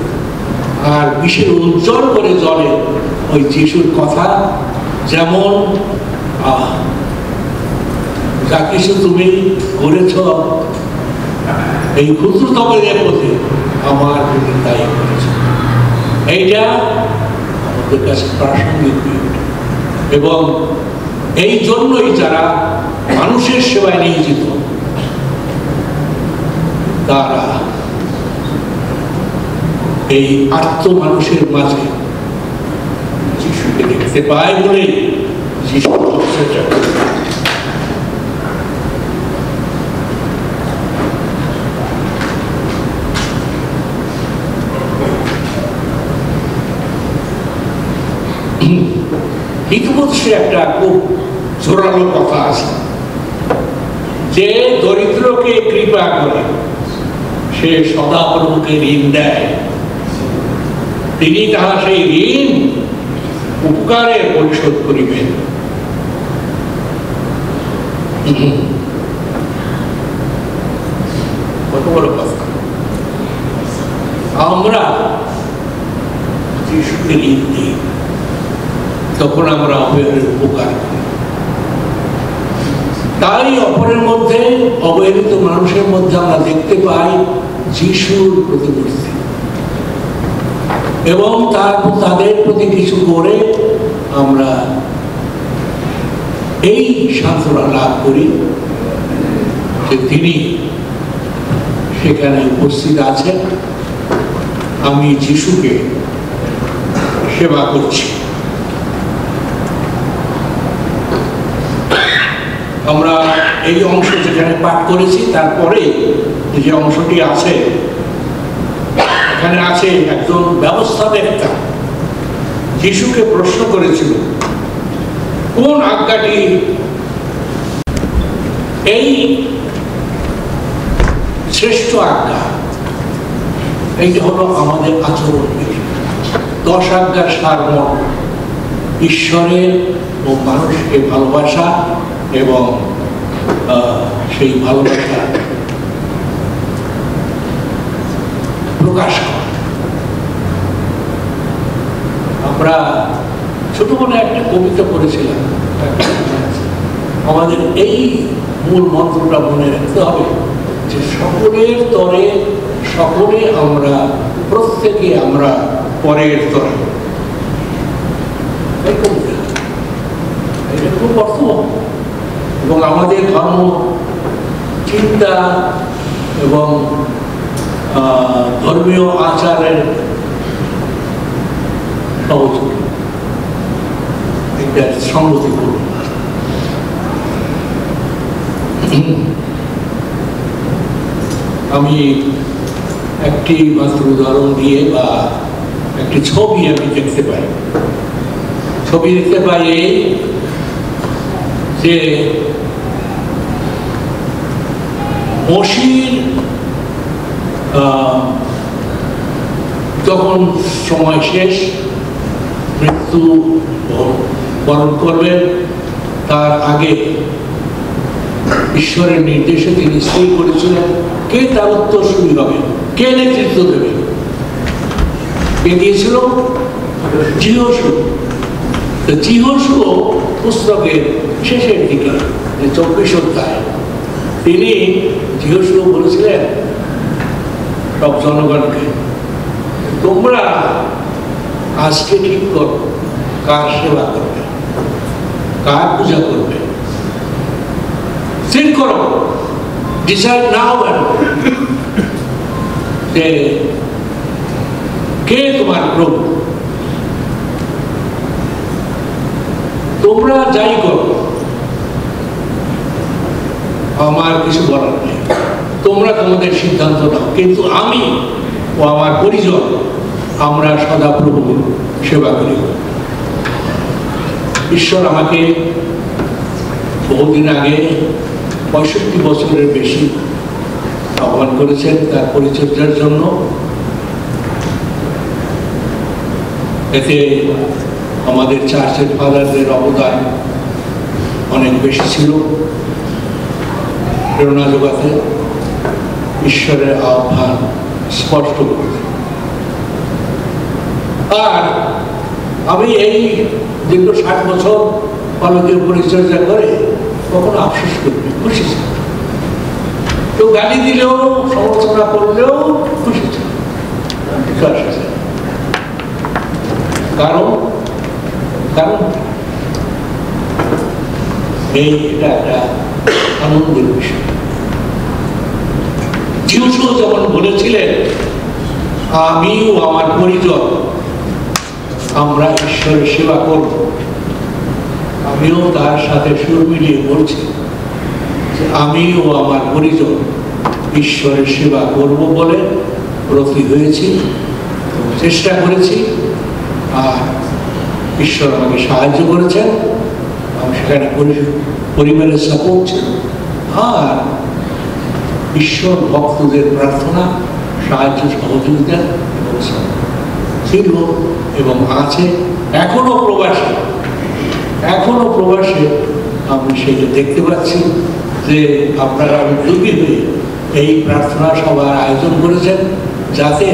[SPEAKER 5] আর বিশ্বের উজ্জ্বল করে জ্বলে ওই যিশুর কথা। যেমন যা কিছু তুমি করেছ এই ক্ষুদ্রতমের প্রতি, আমার প্রতি তাই করেছ। এইটা আমাদের কাছে প্রাসঙ্গিক, এবং এই জন্যই যারা মানুষের সেবায় নিয়োজিত তারা এই আর্ত মানুষের মাঝে যিশুকে দেখতে পায় বলেই যিশু হিতবৎসে একটা খুব জোরালো কথা আছে যে দরিদ্রকে কৃপা করে সে সদা প্রভুকে ঋণ দেয়, তিনি তাহার সেই ঋণ উপকারে পরিশোধ করিবেন। কত বড় কথা! আমরা যিশুকে ঋণ দিই, তখন আমরা অপরের উপকার করি। তাই অপরের মধ্যে, অবহেলিত মানুষের মধ্যে আমরা দেখতে পাই যিশুর প্রতিমূর্তি, এবং তাদের প্রতি কিছু করে আমরা এই সান্ত্বনা লাভ করি যে তিনি সেখানে উপস্থিত আছেন, আমি যিশুকে সেবা করছি। আমরা এই অংশ যেখানে পাঠ করেছি, তারপরে যে অংশটি আছে, এখানে আছে একজন ব্যবস্থাবেত্তা যিশুকে প্রশ্ন করেছিল কোন আজ্ঞাটি এই শ্রেষ্ঠ আজ্ঞা। এইটা হলো আমাদের আচরণ। 10 আজ্ঞার সারমর্ম ঈশ্বরের ও মানুষকে ভালোবাসা এবং সেই ভালোবাসা প্রকাশ করে। আমরা ছোটবেলায় একটা কবিতা পড়েছিলাম, আমাদের এই মূল মন্ত্রটা মনে রাখতে হবে যে সকলের তরে সকলে আমরা, প্রত্যেকে আমরা পরের তরে। এই কবিতা এটা খুব অর্থবহ এবং আমাদের ধর্ম চিন্তা এবং ধর্মীয় আচারের সহযোগী এটা সংগতিপূর্ণ। আমি একটি মাত্র উদাহরণ দিয়ে বা একটি ছবি আমি দেখতে পাই যে মসির যখন সময় শেষ, মৃত্যু বরণ করবেন, তার আগে ঈশ্বরের নির্দেশে তিনি স্থির করেছিলেন কে তার উত্তরসূরি হবে, কে নেতৃত্ব দেবে। কে দিয়েছিল? যিহোশু। যিহোশু পুস্তকের শেষের দিকে 24 অধ্যায় তিনি যিহোশু বলেছিলেন সব জনগণকে, তোমরা আজকে ঠিক করো কার সেবা করবে, কার পূজা করবে, স্থির করো, ডিসাইড নাও যে কে তোমার প্রভু। তোমরা যাই করো, আমার কিছু বলার নেই, তোমরা তোমাদের সিদ্ধান্ত নাও, কিন্তু আমি ও আমার পরিজন আমরা সদা প্রভুর সেবা করি। ঈশ্বর আমাকে বহুদিন আগে 65 বছরের বেশি আহ্বান করেছেন তার পরিচর্যার জন্য। এতে আমাদের চার্চের ফাদারদের অবদান অনেক বেশি ছিল প্রেরণা জোগাতে, ঈশ্বরের আহ্বান স্পষ্ট করতে। আর আমি এই দীর্ঘ 60 বছর পালকের পরিচর্যা করে কখনো আফসোস করবি, খুশি ছিল। কেউ গালি দিলেও, সমালোচনা করলেও খুশি ছিল। কারণ এটা একটা আনন্দের বিষয়। যিশু যেমন বলেছিলেন আমি ও আমার পরিজন আমরা ঈশ্বরের সেবা করব, আমিও তার সাথে সুর মিলিয়ে বলছি যে আমি ও আমার পরিজন ঈশ্বরের সেবা করব বলে ব্রতী হয়েছি, চেষ্টা করেছি, আর ঈশ্বর আমাকে সাহায্য করেছেন। আমি সেখানে পরিবারের সাপোর্ট ছিল, আর ঈশ্বর ভক্তদের প্রার্থনা, সাহায্য, সহযোগিতা ছিল এবং আছে। এখনো প্রবাসে আমি সেটা দেখতে পাচ্ছি যে আপনারা উদ্যোগী হয়ে এই প্রার্থনা সভার আয়োজন করেছেন, যাতে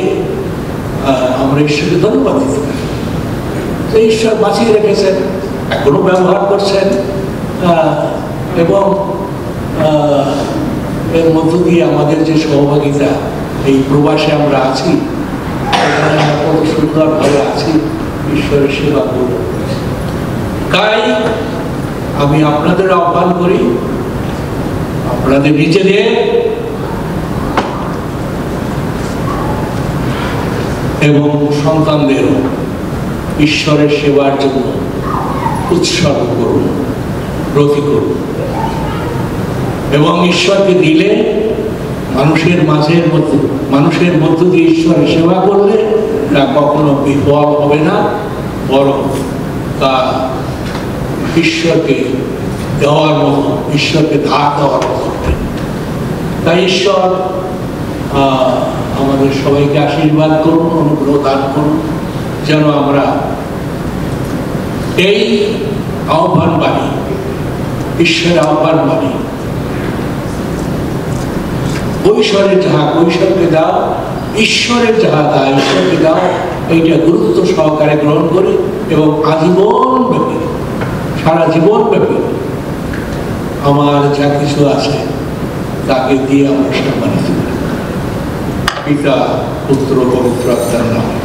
[SPEAKER 5] আমরা ঈশ্বরকে ধন্যবাদ দিতে পারি যে ঈশ্বর বাঁচিয়ে রেখেছেন, এখনো ব্যবহার করছেন, এবং এর মধ্য দিয়ে আমাদের যে সহভাগিতা, এই প্রবাসে আমরা আছি, আমরা কত সুন্দরভাবে আছি, ঈশ্বরের সেবা করব। তাই আমি আপনাদের আহ্বান করি, আপনাদের নিজেদের এবং সন্তানদেরও ঈশ্বরের সেবার জন্য উৎসর্গ করুন, ব্রতী করুন, এবং ঈশ্বরকে দিলে মানুষের মধ্য দিয়ে ঈশ্বরের সেবা করলে তা কখনো বিফল হবে না, বরং তা ঈশ্বরকে দেওয়ার মতো, ঈশ্বরকে ধার দেওয়ার মতো। তাই ঈশ্বর আমাদের সবাইকে আশীর্বাদ করুন, অনুগ্রহ দান করুন, যেন আমরা এই আহ্বান বাণী, ঈশ্বরের আহ্বান বাণী কৈশোরের যাহা কৈশোরকে দাও, ঈশ্বরের যাহা তা ঈশ্বরকে দাও, এইটা গুরুত্ব সহকারে গ্রহণ করি এবং আজীবন ব্যাপী, সারা জীবন ব্যাপী আমার যা কিছু আছে তাকে দিয়ে আমরা সম্মানিত করি। পিতা, পুত্র, পবিত্র আত্মার নামে।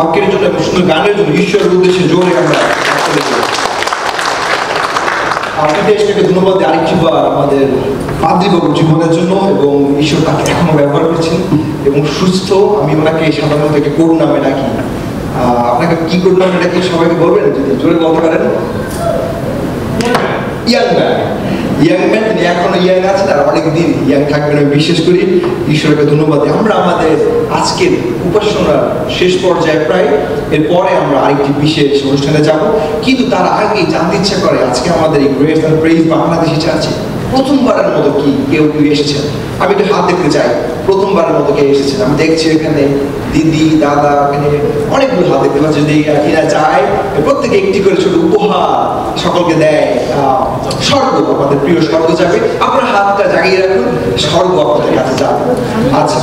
[SPEAKER 3] বাক্যের জন্য এবং সুন্দর গানের জন্য ঈশ্বরের উদ্দেশ্যে জোরে আমরা দেশটাকে ধন্যবাদ দিই আরেকটিবার আমাদের পাদ্রীবাবুর জীবনের জন্য, এবং ঈশ্বর তাকে এখনো ব্যবহার করছেন এবং সুস্থ। আমি ওনাকে সাধারণত কোড নামে ডাকি। আপনাকে কি কোড নামে ডাকি সবাইকে বলবেন যদি জোরে বলতে পারেন? Young man. ইয়াং ম্যান, তিনি এখনো ইয়াং আছেন আর অনেকদিন ইয়াং থাকবেন আমি বিশ্বাস করি। ঈশ্বরকে ধন্যবাদ দিই। আমরা আমাদের আজকের উপাসনার শেষ পর্যায়ে প্রায়, এরপরে আমরা আরেকটি বিশেষ অনুষ্ঠানে যাব, কিন্তু তার আগে জানতে ইচ্ছা করে আজকে আমাদের এই গ্রেস অ্যান্ড প্রেইজ বাংলাদেশি চার্চে প্রথমবারের মতো কি কেউ এসেছেন? আমি একটু হাত দেখতে চাই। প্রথমবারের মতো কে এসেছেন? আমি দেখছি এখানে দিদি, দাদা, এখানে অনেকগুলো হাত দেখতে পাচ্ছি। যদি এরা যায় প্রত্যেকে একটি করে ছোট উপহার সকলকে দেয়। স্বর্গ, আমাদের প্রিয় স্বর্গ যাবে। আপনার হাতটা জাগিয়ে রাখুন, স্বর্গ আপনাদের কাছে যাবে। আচ্ছা,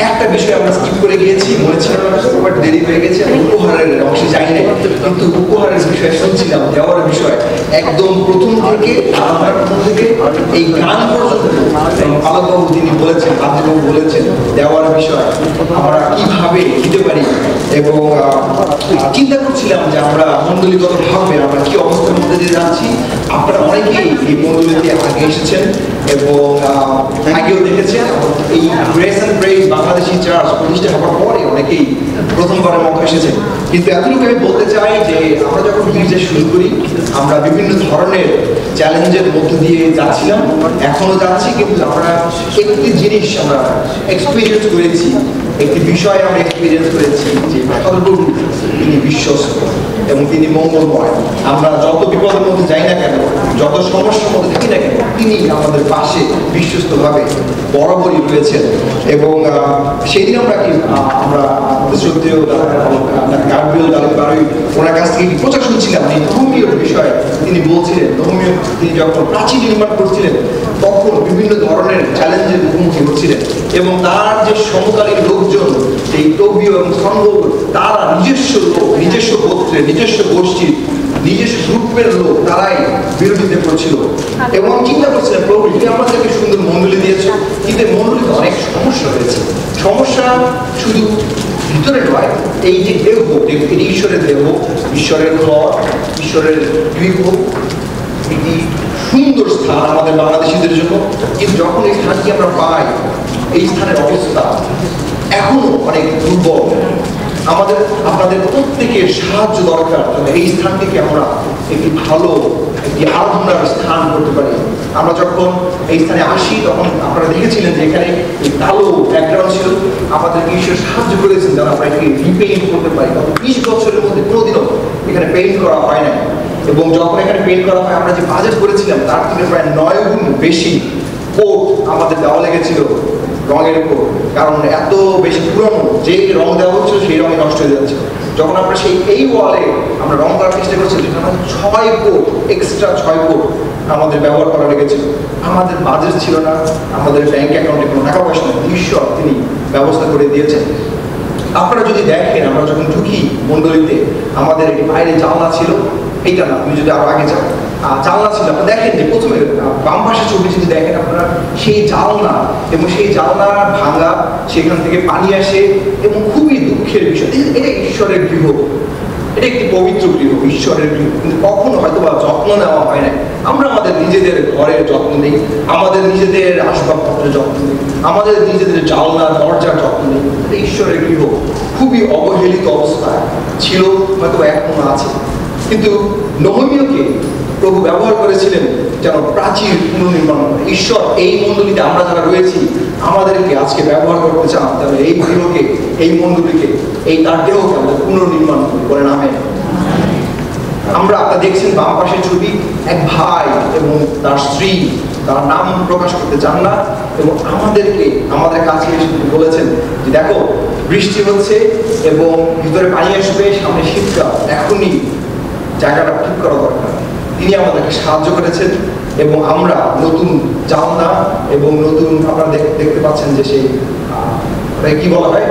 [SPEAKER 3] একটা বিষয় আমরা স্কিপ করে গিয়েছি, মনে ছিল না, বাট দেরি হয়ে গেছে। উপহারের অংশে যাই নাই, কিন্তু উপহারের বিষয় শুনছিলাম, দেওয়ার বিষয় একদম প্রথম থেকে এই গান পর্যন্ত আলাদাবাবু তিনি বলেছেন, পাদ্রীবাবু বলেছেন দেওয়ার বিষয় আমরা কিভাবে দিতে পারি। এবং চিন্তা করছিলাম যে আমরা মণ্ডলীগতভাবে আমরা কি অবস্থার মধ্যে দিয়ে যাচ্ছি। আপনারা অনেকেই এই মণ্ডলীতে আগে এসেছেন এবং আগেও দেখেছেন। এই grace and praise Bangladeshi church প্রতিষ্ঠা হওয়ার পরে অনেকেই প্রথমবারের মতো এসেছেন। কিন্তু এতটুকু আমি বলতে চাই যে আমরা যখন গির্জা শুরু করি আমরা বিভিন্ন ধরনের চ্যালেঞ্জের মধ্যে দিয়ে যাচ্ছিলাম, এখনো যাচ্ছি, কিন্তু আমরা একটি জিনিস আমরা এক্সপিরিয়েন্স করেছি, একটি বিষয় আমরা এক্সপিরিয়েন্স করেছি যে সর্বপ্রভু তিনি বিশ্বস্ত এবং তিনি মঙ্গলময়। আমরা যত বিপদের মধ্যে যাই না কেন, যত সমস্যার মধ্যে থাকি না কেন, তিনি আমাদের পাশে বিশ্বস্তভাবে বরাবরই রয়েছেন। এবং সেই দিন আমরা কি আমরা শ্রদ্ধেয় গার্বিয়াল দালিবারই ওনার কাছ থেকে প্রচার শুনছিলাম এই ধর্মীয় বিষয়ে। তিনি বলছিলেন ধর্মীয় তিনি যখন প্রাচীর নির্মাণ করছিলেন তখন বিভিন্ন ধরনের চ্যালেঞ্জের মুখোমুখি হচ্ছিলেন, এবং তার যে সমকালীন লোকজন এই তবিয় এবং সংঘ তারা নিজস্ব লোক, নিজস্ব গোত্রের, নিজস্ব গোষ্ঠীর, নিজস্ব গ্রুপের লোক তারাই বিরোধিতা করছিল। এবং আমি চিন্তা করছিলাম প্রভু তুমি আমাদেরকে সুন্দর মণ্ডলী দিয়েছ, কিন্তু এই মণ্ডলীতে অনেক সমস্যা হয়েছে। সমস্যা শুধু ভিতরে নয়, এই যে দেহ, এটি ঈশ্বরের দেহ, ঈশ্বরের ঘর, ঈশ্বরের গৃহ, একটি সুন্দর স্থান আমাদের বাংলাদেশিদের জন্য। কিন্তু যখন এই স্থানটি আমরা পাই, এই স্থানের অবস্থা এখনো অনেক দুর্বল। আমাদের আপনাদের প্রত্যেকের সাহায্য দরকার, এই স্থানটিকে আমরা একটি ভালো একটি আরাধনার স্থান করতে পারি। আমরা যখন এই স্থানে আসি তখন আপনারা দেখেছিলেন যে এখানে এই কালো ব্যাকগ্রাউন্ড ছিল, আমাদেরকে ঈশ্বর সাহায্য করেছেন যেন আমরা এখানে রিপেইন্ট করতে পারি। গত 20 বছরের মধ্যে কোনোদিনও এখানে পেইন্ট করা হয় না, এবং যখন এখানে পেইন্ট করা হয় আমরা যে বাজেট করেছিলাম তার থেকে প্রায় 9 গুণ বেশি কোট আমাদের দেওয়া লেগেছিল রঙের উপর, কারণ এত বেশি পুরনো যে রং দেওয়া হচ্ছিল সেই রঙে নষ্ট হয়ে যাচ্ছে। যখন আমরা এই ওয়ালে আমরা রং করার চেষ্টা করছিলাম সেখানে 6 কোট এক্সট্রা 6 কোট আমাদের ব্যবহার করা লেগেছিল। আমাদের বাজেট ছিল না, আমাদের ব্যাংক অ্যাকাউন্টে কোনো টাকা পয়সা নেই, ঈশ্বর তিনি ব্যবস্থা করে দিয়েছেন। আপনারা যদি দেখেন আমরা যখন ঢুকি মণ্ডলীতে আমাদের একটি বাইরে জানলা ছিল, এইটা না, আপনি যদি আরো আগে যান জানলা ছিল, আপনারা দেখেন যে প্রথমে বাম পাশে ছবি যদি দেখেন আপনারা সেই জানলা, এবং সেই জানলা ভাঙা, সেখান থেকে পানি আসে, এবং খুবই দুঃখের বিষয়। এটা ঈশ্বরের গৃহ, এটা একটি পবিত্র গৃহ, ঈশ্বরের গৃহ, কিন্তু কখনো হয়তো বা যত্ন নেওয়া হয় না। আমরা আমাদের নিজেদের ঘরের যত্ন নিই, আমাদের নিজেদের আসবাবপত্রের যত্ন নিই, আমাদের নিজেদের জানলা দরজার যত্ন নিই। এটা ঈশ্বরের গৃহ খুবই অবহেলিত অবস্থায় ছিল, হয়তো এখনো আছে। কিন্তু নহমীয়কে প্রভু ব্যবহার করেছিলেন যেন প্রাচীর পুনর্নির্মাণ করে। ঈশ্বর এই মণ্ডলীতে আমরা যারা রয়েছি আমাদেরকে আজকে ব্যবহার করতে চান, তাহলে এই গৃহকে, এই মণ্ডলীকে, এই তার দেহকে আমাদের পুনর্নির্মাণ করে নামে। আমরা আপনারা দেখছেন বাম পাশের ছবি, এক ভাই এবং তার স্ত্রী, তার নাম প্রকাশ করতে চান না, এবং আমাদের কাছে এসে বলেছেন যে দেখো বৃষ্টি হচ্ছে এবং ভিতরে পানি আসবে, সামনে শীতকাল, এখনই জায়গাটা ঠিক করা দরকার। তিনি আমাদেরকে সাহায্য করেছেন, এবং আমরা নতুন জানলা এবং নতুন আপনারা দেখতে পাচ্ছেন যে সেই কি বলা হয়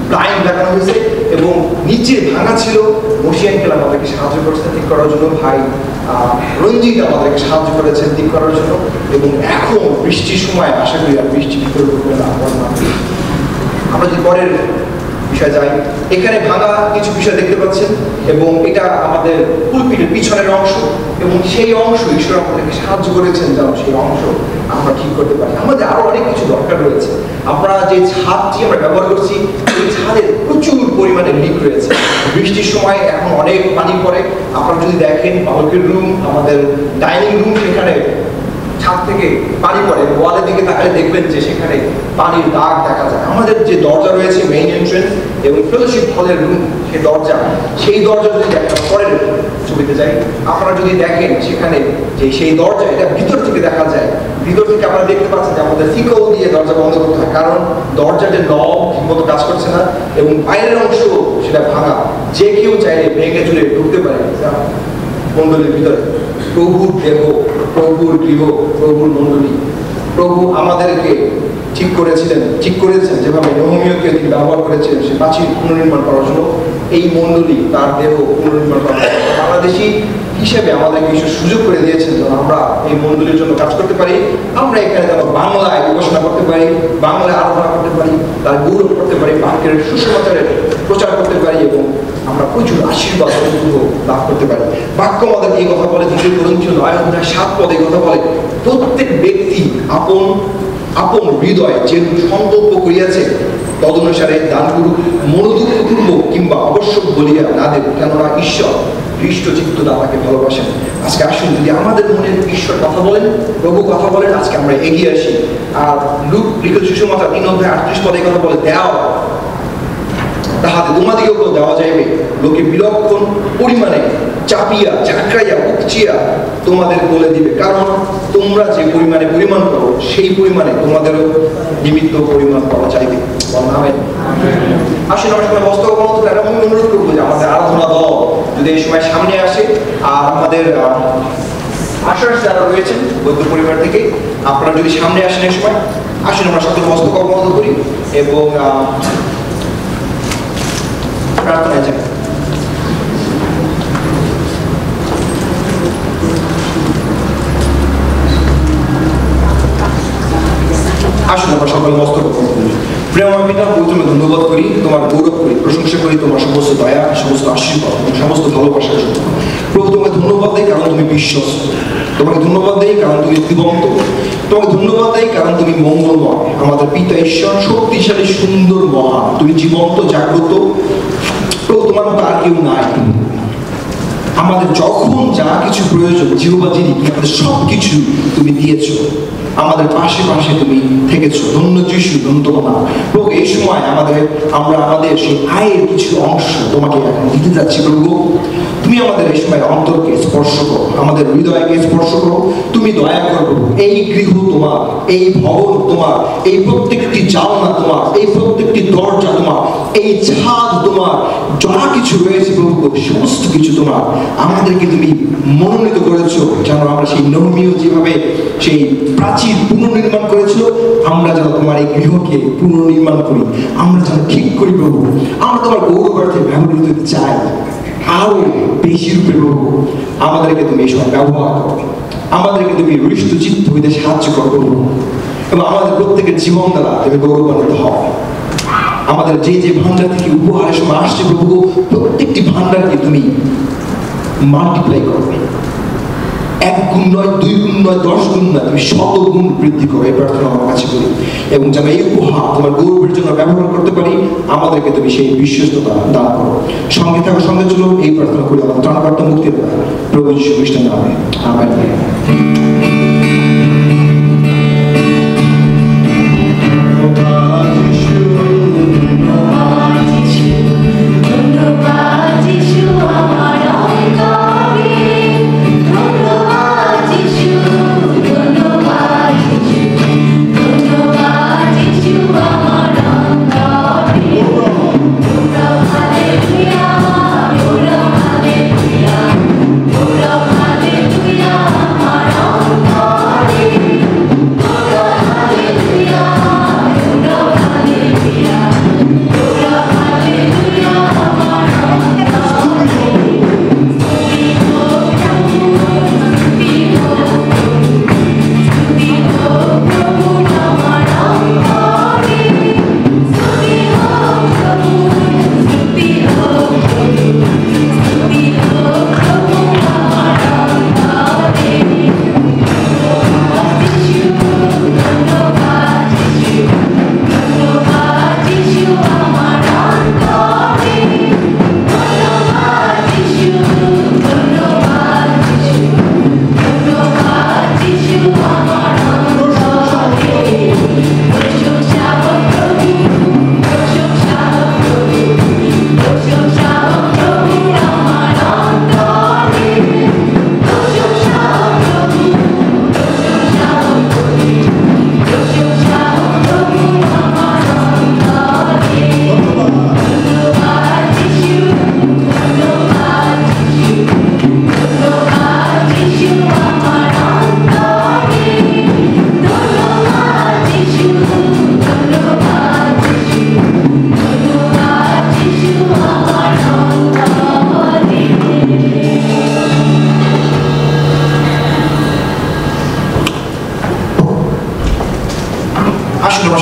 [SPEAKER 3] প্লাইং লাগানো হয়েছে, এবং নিচে ভাঙা ছিল। বসিয়ান খেলা আমাদেরকে সাহায্য করেছেন ঠিক করার জন্য, ভাই রঞ্জিত আমাদেরকে সাহায্য করেছেন ঠিক করার জন্য। এবং এখন বৃষ্টির সময় আশা করি আর বৃষ্টি ভিতরে আমরা যদি পরের বিষয় যাই, এখানে ভাঙা কিছু বিষয় দেখতে পাচ্ছেন এবং এটা আমাদের পুলপিটের পিছনের অংশ এবং সেই অংশ ঈশ্বর আমাদেরকে সাহায্য করেছেন যেন সেই অংশ আমরা ঠিক করতে পারি। আমাদের আরো অনেক কিছু দরকার রয়েছে। আমরা যে ছাদটি আমরা ব্যবহার করছি এই ছাদে প্রচুর পরিমাণে লিক রয়েছে। বৃষ্টির সময় এখন অনেক পানি পড়ে। আপনারা যদি দেখেন বালকের রুম, আমাদের ডাইনিং রুম, সেখানে ছাদ থেকে পানি পড়ে, ওয়ালের দিকে তাকালে দেখবেন যে সেখানে পানির দাগ দেখা যায়। আমাদের যে দরজা রয়েছে মেইন এন্ট্রেন্স এবং ফেলোশিপ হলের রুম, সেই দরজা যদি একটা পরের ছবিতে যাই, আপনারা যদি দেখেন সেখানে যে সেই দরজা এটা ভিতর থেকে দেখা যায়। ভিতর থেকে আপনারা দেখতে পাচ্ছেন যে আমাদের ফিকল দিয়ে দরজা বন্ধ করতে হয়, কারণ দরজার যে নব ঠিকমতো কাজ করছে না এবং বাইরের অংশ সেটা ভাঙা, যে কেউ চাইলে ভেঙে চুরে ঢুকতে পারে মন্ডলীর ভিতরে। প্রভুর দেহ, প্রভুর গৃহ, প্রভুর মন্ডলী, প্রভু আমাদেরকে ঠিক করেছেন যেভাবে নেহমীয়কে তিনি ব্যবহার করেছিলেন সে প্রাচীর পুনর্নির্মাণ করার জন্য। এই মন্ডলী তার দেহ পুনর্নির্মাণ করার জন্য বাংলাদেশি হিসেবে আমাদেরকে কিছু সুযোগ করে দিয়েছেন যেন আমরা এই মন্ডলীর জন্য কাজ করতে পারি। আমরা এখানে যেন বাংলায় উপাসনা করতে পারি, বাংলায় আরাধনা করতে পারি, তার গৌরব করতে পারি, বাক্যের সুসমাচারের প্রচার করতে পারি এবং আমরা প্রচুর আশীর্বাদ লাভ করতে পারি। বাক্য আমাদের এই কথা বলে, 2 Corinthians 9:7 এই কথা বলে, প্রত্যেক ব্যক্তি আপন আপন হৃদয়ে যে সংকল্প করিয়াছে তদনুসারে দান করুক, মনোদুঃখপূর্বক কিংবা আবশ্যক বলিয়া না দেব, কেননা ঈশ্বর হৃষ্টচিত্ত দাতাকে ভালোবাসেন। আজকে আসুন, যদি আমাদের মনে ঈশ্বর কথা বলেন, প্রভু কথা বলেন, আজকে আমরা এগিয়ে আসি। আর লুক লিখিত সুসমাচার 3:38 এই কথা বলে, দেও তাহাতে তোমাদিকেও দেওয়া যাইবে, লোকে বিলক্ষণ পরিমাণে চাপিয়া ঝাঁকড়াইয়া উপচিয়া তোমাদের বলে দিবে, কারণ তোমরা যে পরিমাণে পরিমাণ করো সেই পরিমাণে তোমাদেরও নিমিত্ত পরিমাণ পাওয়া যাইবে। আসলে আমরা সবাই বস্ত্র বন্ধ করে আমি অনুরোধ করবো যে আমাদের আরাধনা দল যদি এই সময় সামনে আসে, আর আমাদের আশার যারা রয়েছেন বৌদ্ধ পরিবার থেকে আপনারা যদি সামনে আসেন এই সময়, আসলে আমরা সকল বস্ত্র বন্ধ করি এবং প্রার্থনায় যাই। আসলে আমরা সকল মস্তক করি। প্রেমময় পিতা, প্রথমে ধন্যবাদ করি, তোমার গৌরব করি, প্রশংসা করি তোমার সমস্ত দয়া, সমস্ত আশীর্বাদ এবং সমস্ত ভালোবাসার জন্য। প্রভু তোমাকে ধন্যবাদ দেই কারণ তুমি বিশ্বস্ত, তোমাকে ধন্যবাদ দেই কারণ তুমি জীবন্ত, তোমাকে ধন্যবাদ দেই কারণ তুমি মঙ্গলময়। আমাদের পিতা ঈশ্বর শক্তিশালী, সুন্দর, মহান, তুমি জীবন্ত, জাগ্রত। প্রভু তোমার মতো আর কেউ নাই। আমাদের যখন যা কিছু প্রয়োজন জিহ্বা যিনি, আমাদের সব কিছু তুমি দিয়েছো, আমাদের পাশে পাশে তুমি থেকেছো। ধন্য যিশু, ধন্যবাদ প্রভু। এই সময় আমরা আমাদের সেই আয়ের কিছু অংশ তোমাকে এখন দিতে যাচ্ছি প্রভু। তুমি আমাদের এই সময় অন্তরকে স্পর্শ করো, আমাদের হৃদয়কে স্পর্শ করো, তুমি দয়া করো। এই গৃহ তোমার, এই ভবন তোমার, এই প্রত্যেকটি জানলা তোমার, এই প্রত্যেকটি দরজা তোমার, এই ছাদ তোমার, যা কিছু রয়েছে প্রভু সমস্ত কিছু তোমার। আমাদেরকে তুমি মনোনীত করেছো যেন আমরা সেই নেহমীয় যেভাবে সেই প্রাচীর পুনর্নির্মাণ করেছো, আমরা যেন তোমার এই গৃহকে পুনর্নির্মাণ করি, আমরা যেন ঠিক করি প্রভু। আমরা তোমার গৌরবার্থে ব্যবহৃত হতে চাই আরো বেশি রূপে প্রভু। আমাদেরকে তুমি এই সময় ব্যবহার করো, আমাদেরকে তুমি হৃষ্টচিত্ত হইতে সাহায্য করো প্রভু, এবং আমাদের প্রত্যেকের জীবন দ্বারা তুমি গৌরবান্বিত হও। আমাদের যে যে ভান্ডার থেকে উপহারের সময় আসছে প্রভু, প্রত্যেকটি ভান্ডারকে তুমি মাল্টিপ্লাই করবে। 1 গুণ নয়, 2 গুণ নয়, 10 গুণ নয়, তুমি 100 গুণ বৃদ্ধি করো, এই প্রার্থনা আমার কাছে করি। এবং যেন এই উপহার তোমার গৌরবের জন্য ব্যবহার করতে পারি, আমাদেরকে তুমি সেই বিশ্বস্ততা দান করো। সঙ্গে থাকো, সঙ্গে চলো, এই প্রার্থনা করি আমার ত্রাণকর্তা মুক্তির প্রভু যীশু খ্রিস্টের নামে, আমেন।
[SPEAKER 1] Hallelujah, hallelujah, hallelujah.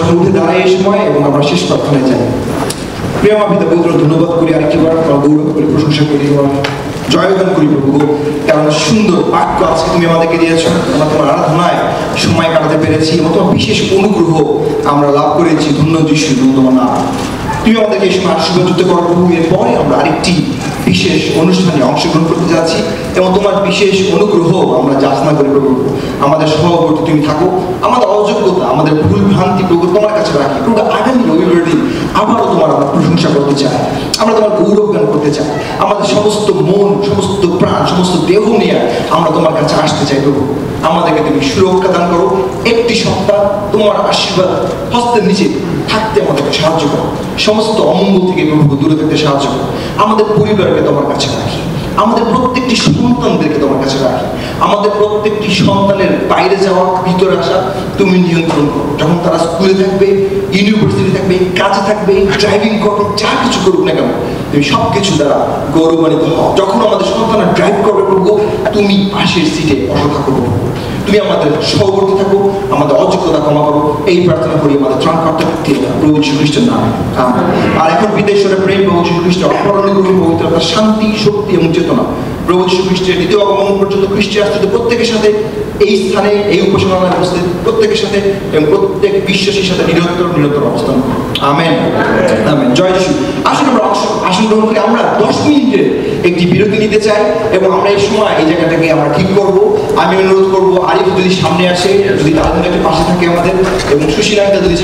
[SPEAKER 3] সকলে উঠে দাঁড়ায় এই সময় এবং আমরা শেষ প্রার্থনায় যাই। প্রিয় আমার পিতা পবিত্র, ধন্যবাদ করি আরেকটিবার, গৌরব করি, প্রশংসা করি, জয়গান করি প্রভু, কারণ সুন্দর বাক্য আজকে তুমি আমাদেরকে দিয়েছো। আমরা তোমার আরাধনায় সময় কাটাতে পেরেছি এবং তোমার বিশেষ অনুগ্রহ আমরা লাভ করেছি। ধন্য যিশু, তোমার নাম। তুমি আমাদেরকে এই সময় আশীর্বাদ যুক্ত করো প্রভু। এরপরে আমরা আরেকটি বিশেষ অনুষ্ঠানে অংশগ্রহণ করতে যাচ্ছি এবং তোমার বিশেষ অনুগ্রহ আমরা যাচনা করি প্রভু। আমাদের সভাপতি তুমি থাকো, আমাদের অযোগ্যতা, আমাদের ভুল ভ্রান্তি প্রভু তোমার কাছে রাখি প্রভু। আগামী রবিবার দিন আবারও তোমার আমরা প্রশংসা করতে চাই, আমরা তোমার গৌরব গান করতে চাই। আমাদের সমস্ত মন, সমস্ত প্রাণ, সমস্ত দেহ নিয়ে আমরা তোমার কাছে আসতে চাই প্রভু। আমাদেরকে তুমি সুরক্ষা দান করো। একটি সপ্তাহ তোমার আশীর্বাদ হস্তের নিচে থাকতে আমাদেরকে সাহায্য করো। সমস্ত অমঙ্গল থেকে প্রভু দূরে থাকতে সাহায্য করো। আমাদের পরিবারকে তোমার কাছে রাখি, আমাদের প্রত্যেকটি সন্তানদেরকে তোমার কাছে রাখি। আমাদের প্রত্যেকটি সন্তানের বাইরে যাওয়া, ভিতরে আসা তুমি নিয়ন্ত্রণ করো। যখন তারা স্কুলে থাকবে, ইউনিভার্সিটি থাকবে, কাজে থাকবে, ড্রাইভিং করবে, যা কিছু করুক না কেন তুমি সব কিছু দ্বারা গৌরবান্বিত হও। যখন আমাদের সন্তানরা ড্রাইভ করবে প্রভু, তুমি পাশের সিটে বসে থাকো প্রভু। তুমি আমাদের সহবর্তী থাকো, আমাদের অযোগ্যতা ক্ষমা করো। এই প্রার্থনা করি আমাদের ত্রাণকর্তা প্রভু যীশু খ্রিস্টের নামে। আর এখন বিদেশ্বরের প্রেম, প্রভু যীশু খ্রিস্টের অপরাধ, পবিত্রতা, শান্তি, শক্তি এবং চেতনা প্রভু যীশু খ্রিস্টের দ্বিতীয় আগমন পর্যন্ত খ্রিস্টের আসতে প্রত্যেকের সাথে, এই স্থানে, এই উপাসনালয়ে উপস্থিত প্রত্যেকের সাথে এবং প্রত্যেক বিশ্বাসীর সাথে নিরন্তর অবস্থান করো। Amen, amen. জয় যিশু। আসুন আমরা আসন গ্রহণ করি। আমরা 10 মিনিটের একটি বিরতি নিতে চাই এবং আমরা এই সময় এই জায়গাটাকে আমরা ঠিক করব। আমি অনুরোধ করবো আরিফ যদি সামনে আসে, যদি তাদের একটু পাশে থাকে আমাদের, এবং সুশীলাঙ্কা যদি